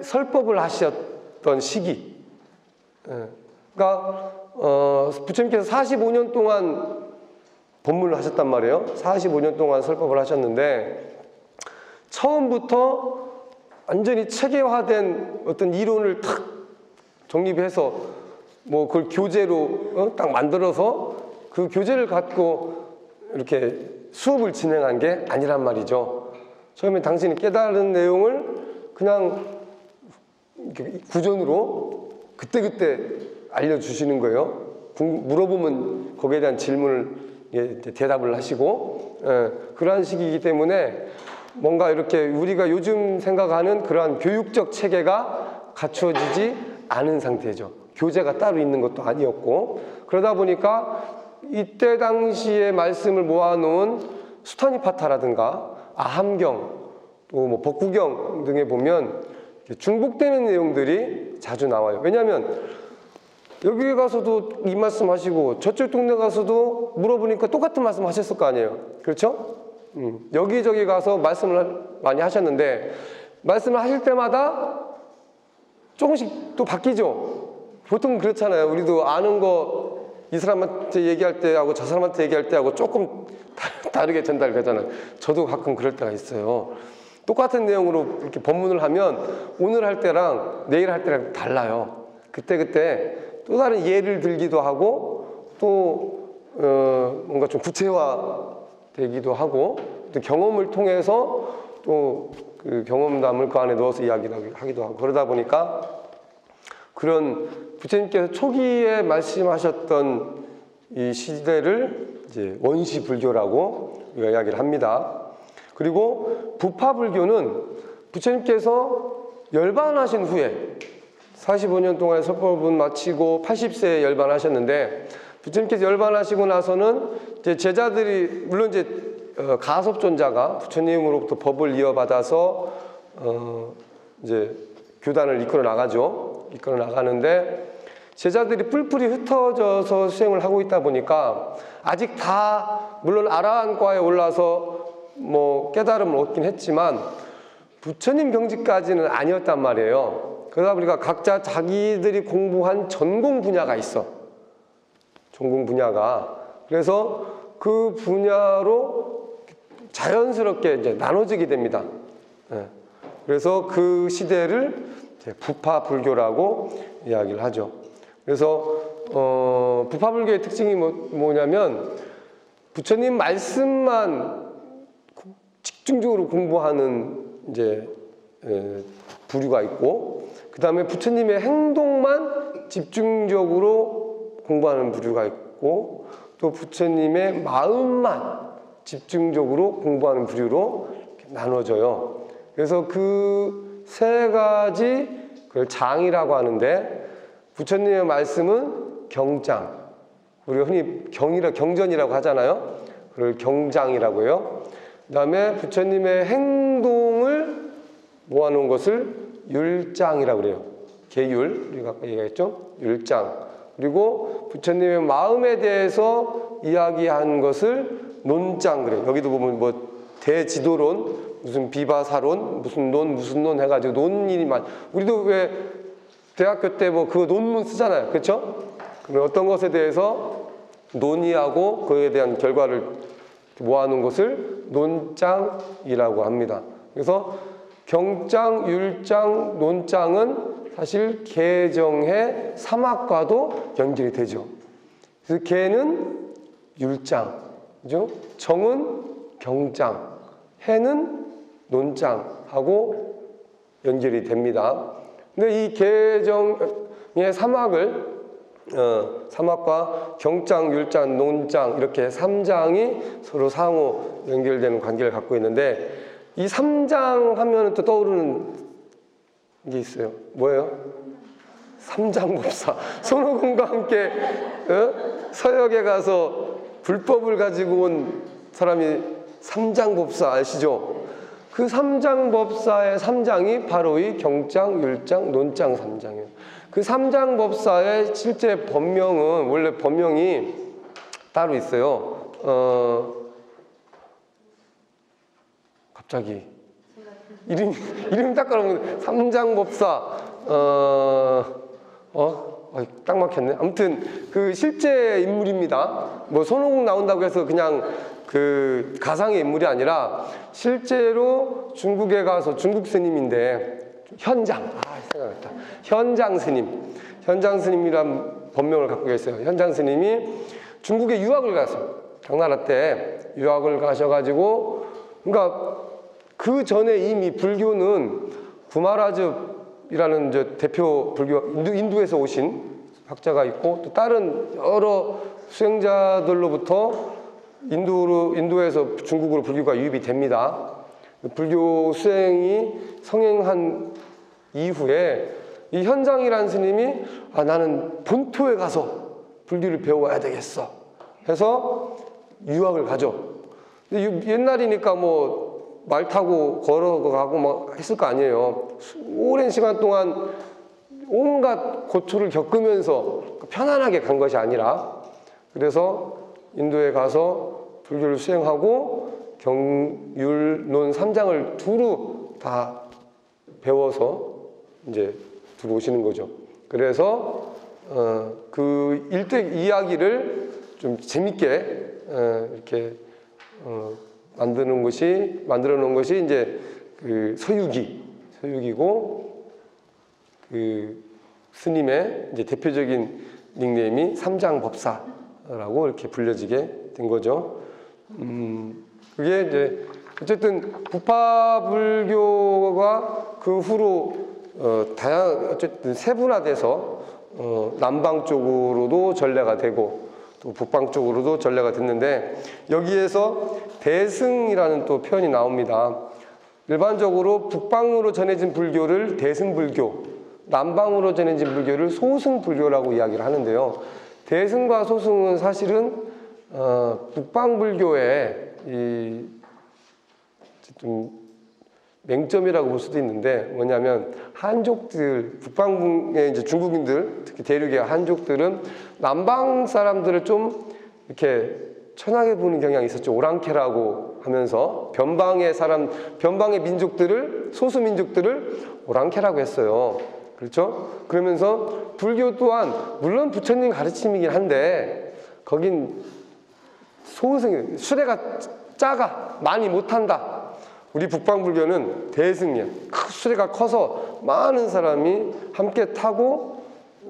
설법을 하셨던 시기. 그러니까 부처님께서 45년 동안 법문을 하셨단 말이에요. 45년 동안 설법을 하셨는데 처음부터 완전히 체계화된 어떤 이론을 탁 정립해서 뭐 그걸 교재로 딱 만들어서 그 교재를 갖고 이렇게 수업을 진행한 게 아니란 말이죠. 처음에 당신이 깨달은 내용을 그냥 구전으로 그때그때 알려주시는 거예요. 물어보면 거기에 대한 질문을 대답을 하시고, 그러한 식이기 때문에 뭔가 이렇게 우리가 요즘 생각하는 그러한 교육적 체계가 갖추어지지 않은 상태죠. 교재가 따로 있는 것도 아니었고, 그러다 보니까 이때 당시에 말씀을 모아놓은 수타니파타라든가 아함경, 또 뭐 법구경 등에 보면 중복되는 내용들이 자주 나와요. 왜냐하면 여기 가서도 이 말씀 하시고 저쪽 동네 가서도 물어보니까 똑같은 말씀 하셨을 거 아니에요. 그렇죠? 여기저기 가서 말씀을 많이 하셨는데 말씀을 하실 때마다 조금씩 또 바뀌죠. 보통 그렇잖아요. 우리도 아는 거 이 사람한테 얘기할 때하고 저 사람한테 얘기할 때하고 조금 다르게 전달이 되잖아요. 저도 가끔 그럴 때가 있어요. 똑같은 내용으로 이렇게 법문을 하면 오늘 할 때랑 내일 할 때랑 달라요. 그때 또 다른 예를 들기도 하고 또 뭔가 좀 구체화 되기도 하고 또 경험을 통해서 또 그 경험담을 그 안에 넣어서 이야기를 하기도 하고 그러다 보니까 그런 부처님께서 초기에 말씀하셨던 이 시대를 이제 원시 불교라고 우리가 이야기를 합니다. 그리고 부파 불교는 부처님께서 열반하신 후에 45년 동안 설법은 마치고 80세에 열반하셨는데 부처님께서 열반하시고 나서는 이제 제자들이 물론 이제 가섭존자가 부처님으로부터 법을 이어받아서 이제 교단을 이끌어 나가죠. 이끌어 나가는데 제자들이 뿔뿔이 흩어져서 수행을 하고 있다 보니까 아직 다 물론 아라한과에 올라서 뭐 깨달음을 얻긴 했지만 부처님 경지까지는 아니었단 말이에요. 그러다 보니까 각자 자기들이 공부한 전공 분야가 있어. 전공 분야가. 그래서 그 분야로 자연스럽게 이제 나눠지게 됩니다. 그래서 그 시대를 이제 부파 불교라고 이야기를 하죠. 그래서 부파 불교의 특징이 뭐냐면 부처님 말씀만 집중적으로 공부하는 이제 부류가 있고 그 다음에 부처님의 행동만 집중적으로 공부하는 부류가 있고 또 부처님의 마음만 집중적으로 공부하는 부류로 이렇게 나눠져요. 그래서 그 세 가지 그걸 장이라고 하는데 부처님의 말씀은 경장, 우리가 흔히 경전이라고 하잖아요. 그걸 경장이라고 해요. 그 다음에 부처님의 행동을 모아놓은 것을 율장이라고 그래요. 계율, 우리가 아까 얘기했죠? 율장. 그리고 부처님의 마음에 대해서 이야기한 것을 논장 그래요. 여기도 보면 뭐 대지도론, 무슨 비바사론, 무슨 논 해가지고 논인이 우리도 왜 대학교 때 뭐 그거 논문 쓰잖아요. 그렇죠? 그러면 어떤 것에 대해서 논의하고 그에 대한 결과를 모아놓은 것을 논장이라고 합니다. 그래서 경장, 율장, 논장은 사실 개정의 삼학과도 연결이 되죠. 그래서 개는 율장, 그죠? 정은 경장, 해는 논장하고 연결이 됩니다. 근데 이 개정의 삼학을 삼학과 경장, 율장, 논장 이렇게 3장이 서로 상호 연결되는 관계를 갖고 있는데 이 3장 하면 또 떠오르는 게 있어요. 뭐예요? 삼장법사. 손오공과 함께 서역에 가서 불법을 가지고 온 사람이 삼장법사 아시죠? 그 삼장법사의 3장이 바로 이 경장, 율장, 논장 3장이에요. 그 삼장법사의 실제 법명은 원래 법명이 따로 있어요. 갑자기 이름이 딱 까먹는 삼장법사 딱 막혔네. 아무튼 그 실제 인물입니다. 뭐 손오공 나온다고 해서 그냥 그 가상의 인물이 아니라 실제로 중국에 가서 중국 스님인데 생각났다. 현장 스님이란 법명을 갖고 계세요. 현장 스님이 중국에 유학을 갔어요. 당나라 때 유학을 가셔가지고 그러니까 그 전에 이미 불교는 구마라즈이라는 이제 대표 불교 인도에서 오신 학자가 있고 또 다른 여러 수행자들로부터 인도에서 중국으로 불교가 유입이 됩니다. 불교 수행이 성행한 이후에 이 현장이라는 스님이 나는 본토에 가서 불교를 배워야 되겠어 해서 유학을 가죠. 근데 옛날이니까 뭐 말 타고 걸어가고 막 했을 거 아니에요. 오랜 시간 동안 온갖 고초를 겪으면서 편안하게 간 것이 아니라 그래서 인도에 가서 불교를 수행하고 경율론 3장을 두루 다 배워서 이제 들어오시는 거죠. 그래서 그 일대 이야기를 좀 재밌게 이렇게 만들어 놓은 것이 이제 그 서유기고 그 스님의 이제 대표적인 닉네임이 삼장법사라고 이렇게 불려지게 된 거죠. 그게 이제 어쨌든 부파불교가 그 후로 어쨌든 세분화돼서 남방 쪽으로도 전래가 되고 또 북방 쪽으로도 전래가 됐는데 여기에서 대승이라는 또 표현이 나옵니다. 일반적으로 북방으로 전해진 불교를 대승불교, 남방으로 전해진 불교를 소승불교라고 이야기를 하는데요. 대승과 소승은 사실은 북방불교의 좀 맹점이라고 볼 수도 있는데 뭐냐면 한족들, 북방의 이제 중국인들, 특히 대륙의 한족들은 남방 사람들을 좀 이렇게 천하게 보는 경향이 있었죠. 오랑캐라고 하면서 변방의 민족들을, 소수 민족들을 오랑캐라고 했어요. 그렇죠? 그러면서 불교 또한 물론 부처님 가르침이긴 한데 거긴 소승, 수레가 작아, 많이 못한다. 우리 북방불교는 대승이야. 수레가 커서 많은 사람이 함께 타고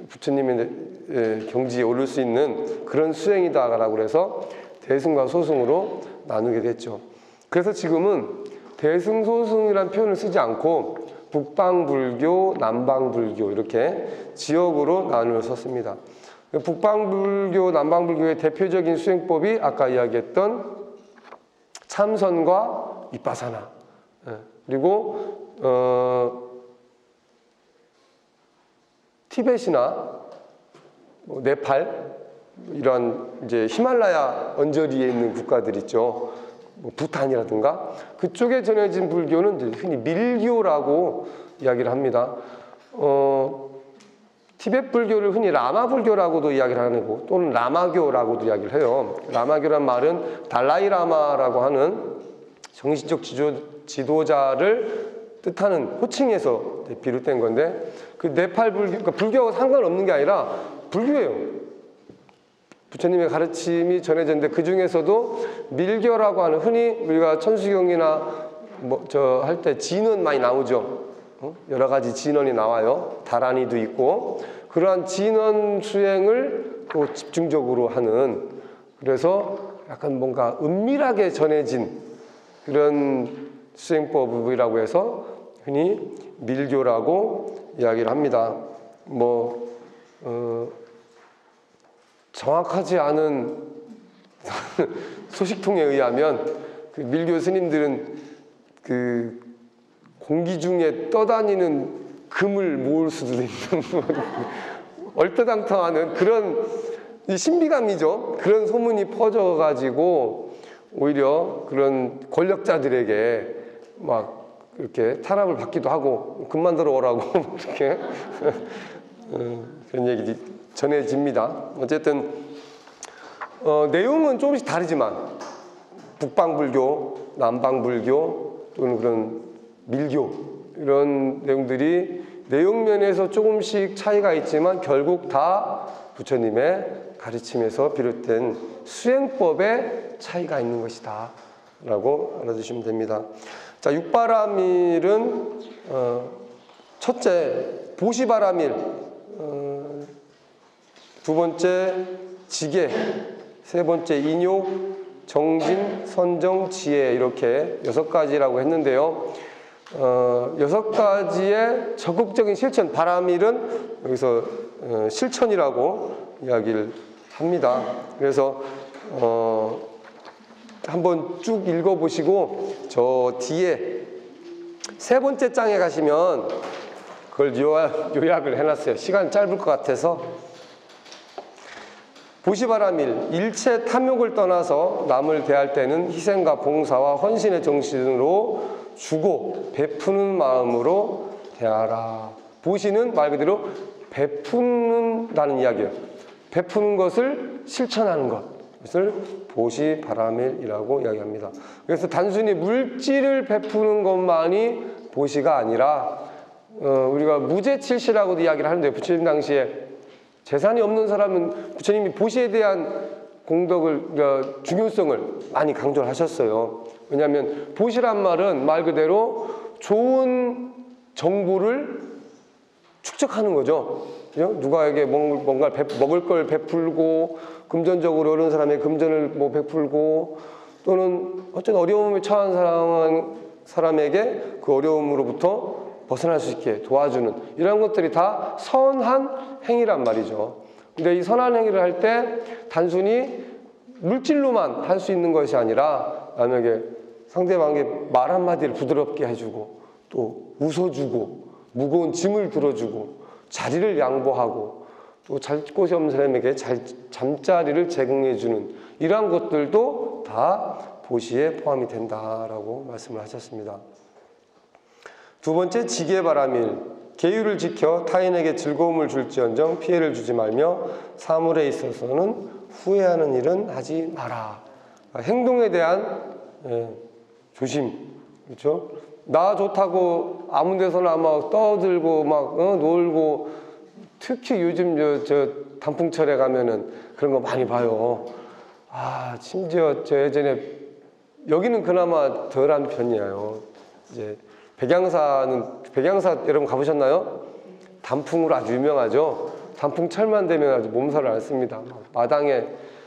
부처님의 경지에 오를 수 있는 그런 수행이다라고 해서 대승과 소승으로 나누게 됐죠. 그래서 지금은 대승, 소승이라는 표현을 쓰지 않고 북방불교, 남방불교 이렇게 지역으로 나누어 썼습니다. 북방불교, 남방불교의 대표적인 수행법이 아까 이야기했던 참선과 비파사나, 그리고 티벳이나 네팔 이런 이제 히말라야 언저리에 있는 국가들 있죠. 부탄이라든가 그쪽에 전해진 불교는 이제 흔히 밀교라고 이야기를 합니다. 티벳 불교를 흔히 라마 불교라고도 이야기를 하고 또는 라마교라고도 이야기를 해요. 라마교란 말은 달라이 라마라고 하는 정신적 지도자를 뜻하는 호칭에서 비롯된 건데 그 네팔 불교, 그러니까 불교하고 상관없는 게 아니라 불교예요. 부처님의 가르침이 전해졌는데 그 중에서도 밀교라고 하는 흔히 우리가 천수경이나 할 때 진원 많이 나오죠. 여러 가지 진원이 나와요. 다란이도 있고 그러한 진원 수행을 또 집중적으로 하는 그래서 약간 뭔가 은밀하게 전해진 그런 수행법이라고 해서 흔히 밀교라고 이야기를 합니다. 정확하지 않은 소식통에 의하면 그 밀교 스님들은 그 공기 중에 떠다니는 금을 모을 수도 있는 얼토당토하는 그런 신비감이죠. 그런 소문이 퍼져가지고 오히려 그런 권력자들에게 막 이렇게 탄압을 받기도 하고 금만 들어오라고 이렇게 그런 얘기 전해집니다. 어쨌든 내용은 조금씩 다르지만 북방불교, 남방불교 또는 그런 밀교 이런 내용들이 내용면에서 조금씩 차이가 있지만 결국 다 부처님의 가르침에서 비롯된 수행법의 차이가 있는 것이다 라고 알아두시면 됩니다. 자, 육바라밀은 첫째 보시바라밀, 두 번째 지계, 세 번째 인욕, 정진, 선정, 지혜 이렇게 6가지라고 했는데요. 6가지의 적극적인 실천, 바라밀은 여기서 실천이라고 이야기를 합니다. 그래서 한번 쭉 읽어보시고 저 뒤에 세 번째 장에 가시면 그걸 요약을 해놨어요. 시간 짧을 것 같아서. 보시바라밀, 일체 탐욕을 떠나서 남을 대할 때는 희생과 봉사와 헌신의 정신으로 주고 베푸는 마음으로 대하라. 보시는 말 그대로 베푸는다는 이야기예요. 베푸는 것을 실천하는 것을 보시바라밀이라고 이야기합니다. 그래서 단순히 물질을 베푸는 것만이 보시가 아니라 우리가 무죄칠시라고도 이야기를 하는데, 부처님 당시에 재산이 없는 사람은 부처님이 보시에 대한 공덕을, 그러니까 중요성을 많이 강조를 하셨어요. 왜냐하면 보시란 말은 말 그대로 좋은 정보를 축적하는 거죠. 누가에게 뭔가 먹을 걸 베풀고, 금전적으로 어려운 사람의 금전을 뭐 베풀고, 또는 어쨌든 어려움에 처한 사람에게 그 어려움으로부터 벗어날 수 있게 도와주는, 이런 것들이 다 선한 행위란 말이죠. 근데 이 선한 행위를 할 때 단순히 물질로만 할 수 있는 것이 아니라, 만약에 상대방에게 말 한마디를 부드럽게 해주고, 또 웃어주고, 무거운 짐을 들어주고, 자리를 양보하고, 또 잘 곳이 없는 사람에게 잠자리를 제공해주는, 이러한 것들도 다 보시에 포함이 된다라고 말씀을 하셨습니다. 두 번째, 지게바라밀. 계율을 지켜 타인에게 즐거움을 줄지언정 피해를 주지 말며 사물에 있어서는 후회하는 일은 하지 마라. 행동에 대한 조심. 그렇죠? 나 좋다고 아무 데서나 막 떠들고 막 놀고, 특히 요즘 저 단풍철에 가면은 그런 거 많이 봐요. 심지어 저 예전에, 여기는 그나마 덜한 편이에요. 이제 백양사 여러분 가보셨나요? 단풍으로 아주 유명하죠. 단풍철만 되면 아주 몸살을 앓습니다. 마당에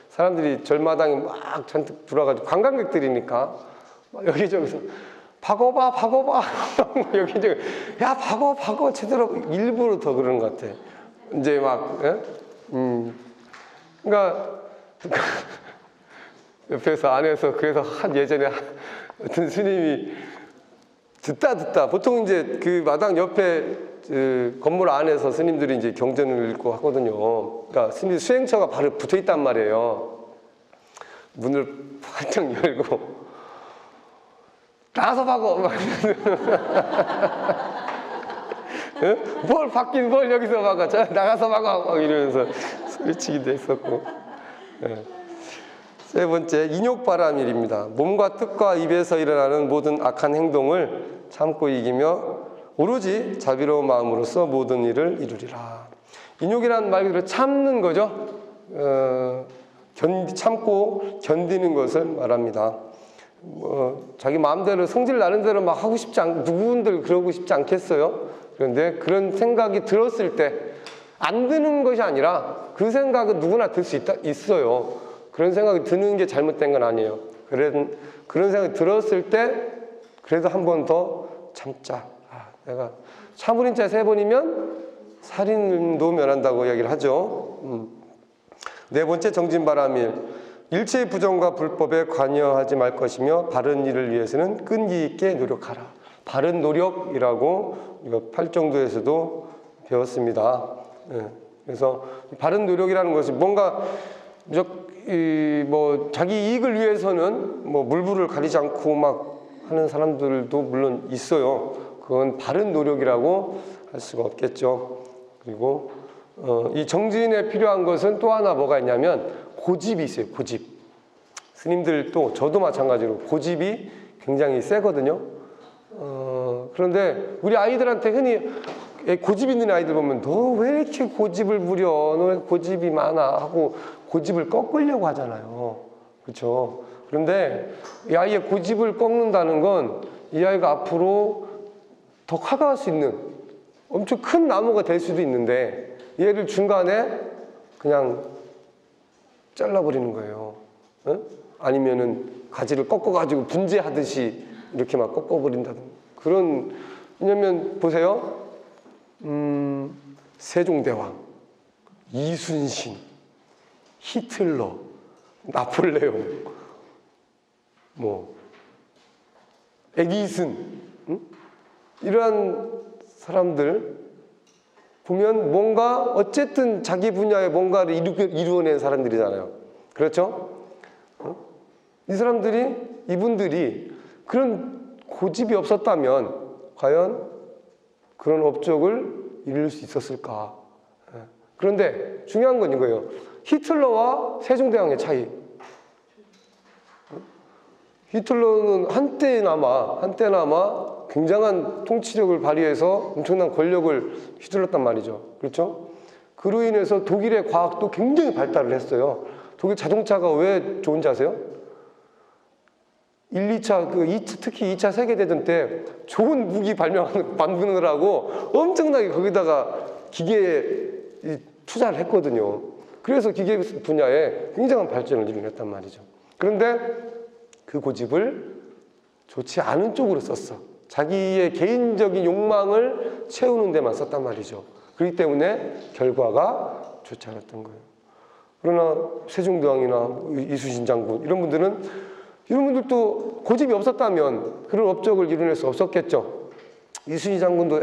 사람들이, 절마당에 막 잔뜩 들어와가지고, 관광객들이니까 막 여기저기서 박어봐 여기저기, 야 박어 제대로, 일부러 더 그러는 것 같아. 이제 막 그러니까 옆에서 안에서, 그래서 예전에 어떤 스님이 듣다 보통 이제 그 마당 옆에 그 건물 안에서 스님들이 이제 경전을 읽고 하거든요. 그러니까 스님 수행처가 바로 붙어 있단 말이에요. 문을 활짝 열고 나가서 박어 뭘 받긴 뭘 여기서 박아, 나가서 박아 이러면서 소리치기도 했었고. 세 번째, 인욕바라밀입니다. 몸과 뜻과 입에서 일어나는 모든 악한 행동을 참고 이기며 오로지 자비로운 마음으로써 모든 일을 이루리라. 인욕이라는 말 그대로 참는 거죠. 참고 견디는 것을 말합니다. 자기 마음대로 성질 나는 대로 막 하고 싶지 누구들 그러고 싶지 않겠어요? 그런데 그런 생각이 들었을 때, 안 드는 것이 아니라 그 생각은 누구나 들 수 있어요. 그런 생각이 드는 게 잘못된 건 아니에요. 그런 생각이 들었을 때 그래도 한 번 더 참자. 내가 참으린 자 3번이면 살인도 면한다고 이야기를 하죠. 네 번째, 정진바라밀. 일체의 부정과 불법에 관여하지 말 것이며 바른 일을 위해서는 끈기 있게 노력하라. 바른 노력이라고 우리가 팔정도에서도 배웠습니다. 그래서 바른 노력이라는 것이 뭔가 자기 이익을 위해서는 뭐 물불을 가리지 않고 막 하는 사람들도 물론 있어요. 그건 바른 노력이라고 할 수가 없겠죠. 그리고 이 정진에 필요한 것은 또 하나 뭐가 있냐면 고집이 있어요. 고집. 스님들도, 저도 마찬가지로 고집이 굉장히 세거든요. 그런데 우리 아이들한테 흔히 고집 있는 아이들 보면 너 왜 이렇게 고집을 부려? 너 왜 고집이 많아? 하고 고집을 꺾으려고 하잖아요. 그렇죠? 그런데 이 아이의 고집을 꺾는다는 건 이 아이가 앞으로 더 커갈 수 있는 엄청 큰 나무가 될 수도 있는데, 얘를 중간에 그냥 잘라버리는 거예요. 아니면은 가지를 꺾어가지고 분재하듯이 이렇게 막 꺾어버린다든가. 왜냐면 보세요. 세종대왕, 이순신, 히틀러, 나폴레옹, 에디슨, 이러한 사람들 보면 뭔가 어쨌든 자기 분야에 뭔가를 이루어낸 사람들이잖아요. 그렇죠? 이분들이 그런 고집이 없었다면 과연 그런 업적을 이룰 수 있었을까? 그런데 중요한 건 이거예요. 히틀러와 세종대왕의 차이. 히틀러는 한때나마 굉장한 통치력을 발휘해서 엄청난 권력을 휘둘렀단 말이죠. 그렇죠? 그로 인해서 독일의 과학도 굉장히 발달을 했어요. 독일 자동차가 왜 좋은지 아세요? 1, 2차, 특히 2차 세계대전 때 좋은 무기 만드느라고 엄청나게 거기다가 기계에 투자를 했거든요. 그래서 기계 분야에 굉장한 발전을 이뤄냈단 말이죠. 그런데 그 고집을 좋지 않은 쪽으로 썼어. 자기의 개인적인 욕망을 채우는 데만 썼단 말이죠. 그렇기 때문에 결과가 좋지 않았던 거예요. 그러나 세종대왕이나 이순신 장군 이런 분들도 고집이 없었다면 그런 업적을 이뤄낼 수 없었겠죠. 이순신 장군도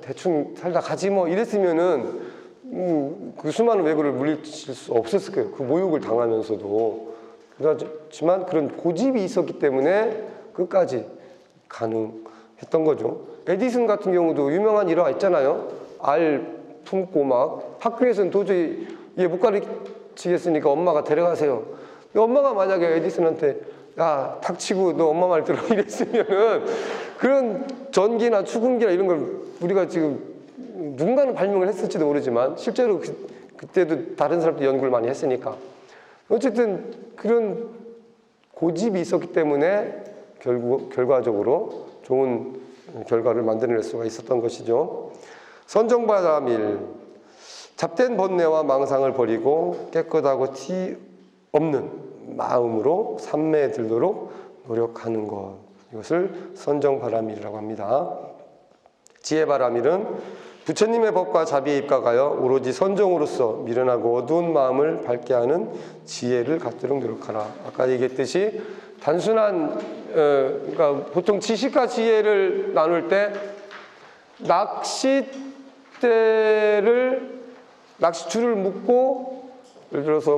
대충 살다 가지 뭐 이랬으면은 그 수많은 왜구를 물리칠 수 없었을 거예요. 그 모욕을 당하면서도. 그렇지만 그런 고집이 있었기 때문에 끝까지 가능했던 거죠. 에디슨 같은 경우도 유명한 일화가 있잖아요. 알 품고 막 학교에서는 도저히 얘 못 가르치겠으니까 엄마가 데려가세요. 엄마가 만약에 에디슨한테 야, 탁치고 너 엄마 말 들어 이랬으면은 그런 전기나 추궁기나 이런 걸 우리가 지금 누군가는 발명을 했을지도 모르지만 실제로 그때도 다른 사람들이 연구를 많이 했으니까 어쨌든 그런 고집이 있었기 때문에 결과적으로 좋은 결과를 만들어낼 수가 있었던 것이죠. 선정바람일, 잡된 번뇌와 망상을 버리고 깨끗하고 티 없는 마음으로 삼매에 들도록 노력하는 것, 이것을 선정바람일이라고 합니다. 지혜바람일은 부처님의 법과 자비에 입각하여 오로지 선정으로서 미련하고 어두운 마음을 밝게 하는 지혜를 갖도록 노력하라. 아까 얘기했듯이 단순한 그러니까 보통 지식과 지혜를 나눌 때 낚싯줄을 묶고 예를 들어서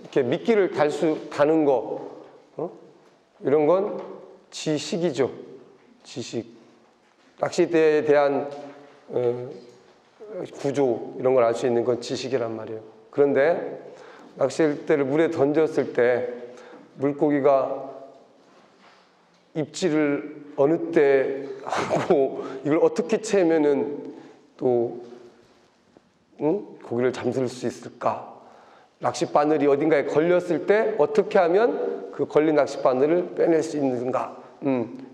이렇게 미끼를 다는 거 이런 건 지식이죠. 지식. 낚싯대에 대한 구조 이런 걸 알 수 있는 건 지식이란 말이에요. 그런데 낚싯대를 물에 던졌을 때 물고기가 입질을 어느 때 하고 이걸 어떻게 채면은 또 고기를 잠들 수 있을까? 낚싯바늘이 어딘가에 걸렸을 때 어떻게 하면 그 걸린 낚싯바늘을 빼낼 수 있는가?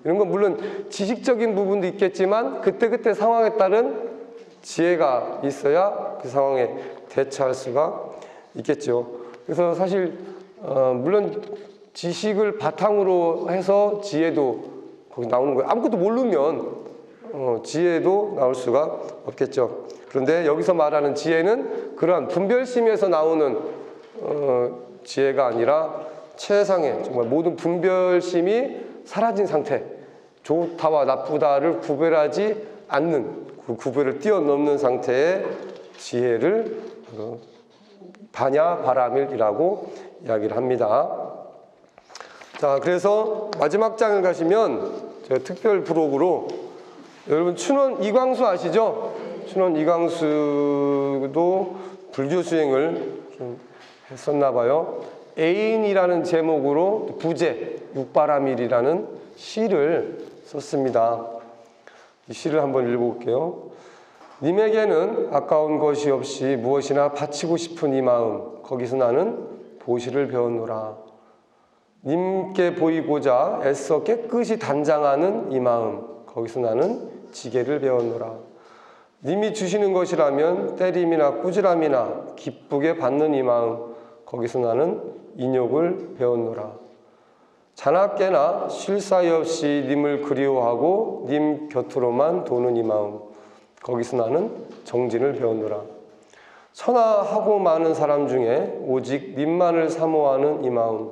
이런 건 물론 지식적인 부분도 있겠지만 그때그때 상황에 따른 지혜가 있어야 그 상황에 대처할 수가 있겠죠. 그래서 사실 물론 지식을 바탕으로 해서 지혜도 거기 나오는 거예요. 아무것도 모르면 지혜도 나올 수가 없겠죠. 그런데 여기서 말하는 지혜는 그러한 분별심에서 나오는 지혜가 아니라 최상의 정말 모든 분별심이 사라진 상태, 좋다와 나쁘다를 구별하지 않는 그 구별을 뛰어넘는 상태의 지혜를 반야바라밀이라고 이야기를 합니다. 자, 그래서 마지막 장을 가시면 제가 특별 부록으로 여러분 춘원 이광수 아시죠? 춘원 이광수도 불교 수행을 좀 했었나 봐요. 애인이라는 제목으로 부제 육바라밀이라는 시를 썼습니다. 이 시를 한번 읽어볼게요. 님에게는 아까운 것이 없이 무엇이나 바치고 싶은 이 마음, 거기서 나는 보시를 배웠노라. 님께 보이고자 애써 깨끗이 단장하는 이 마음, 거기서 나는 지게를 배웠노라. 님이 주시는 것이라면 때림이나 꾸지람이나 기쁘게 받는 이 마음, 거기서 나는 인욕을 배웠노라. 자나깨나 쉴 사이 없이 님을 그리워하고 님 곁으로만 도는 이 마음, 거기서 나는 정진을 배웠노라. 천하하고 많은 사람 중에 오직 님만을 사모하는 이 마음,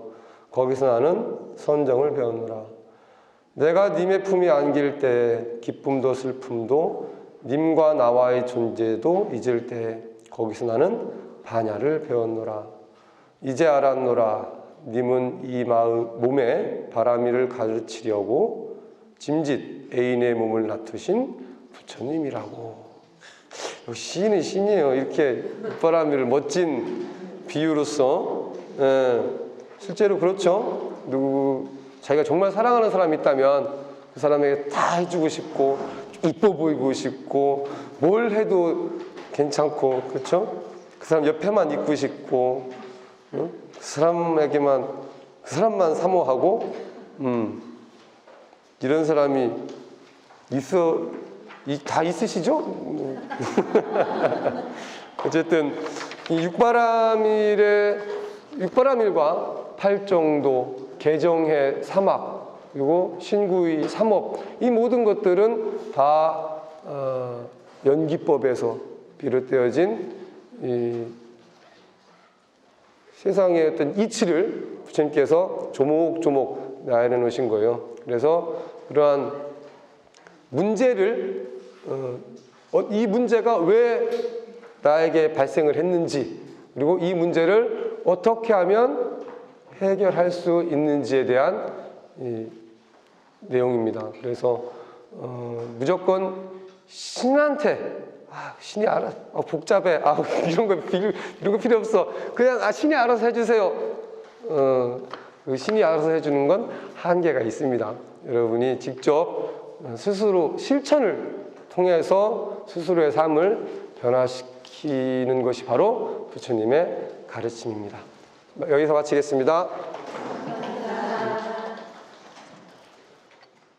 거기서 나는 선정을 배웠노라. 내가 님의 품이 안길 때 기쁨도 슬픔도 님과 나와의 존재도 잊을 때 거기서 나는 반야를 배웠노라. 이제 알았노라. 님은 이 몸에 바라미를 가르치려고 짐짓 애인의 몸을 낳으신 부처님이라고. 시인은 신이에요. 이렇게 바라미를 멋진 비유로서 실제로 그렇죠. 자기가 정말 사랑하는 사람이 있다면 그 사람에게 다 해주고 싶고 이뻐 보이고 싶고 뭘 해도 괜찮고 그렇죠? 그 사람 옆에만 있고 싶고 그 사람에게만 그 사람만 사모하고 이런 사람이 다 있으시죠? 어쨌든 이 육바라밀과 팔정도, 개정해 사막, 그리고 신구의 삼업 이 모든 것들은 다 연기법에서 비롯되어진 이 세상의 어떤 이치를 부처님께서 조목조목 나열해 놓으신 거예요. 그래서 그러한 문제를 이 문제가 왜 나에게 발생을 했는지 그리고 이 문제를 어떻게 하면 해결할 수 있는지에 대한 이 내용입니다. 그래서 무조건 신한테 신이 알아 복잡해 이런 거 필요 없어 그냥 신이 알아서 해주세요. 그 신이 알아서 해주는 건 한계가 있습니다. 여러분이 직접 스스로 실천을 통해서 스스로의 삶을 변화시키는 것이 바로 부처님의 가르침입니다. 여기서 마치겠습니다.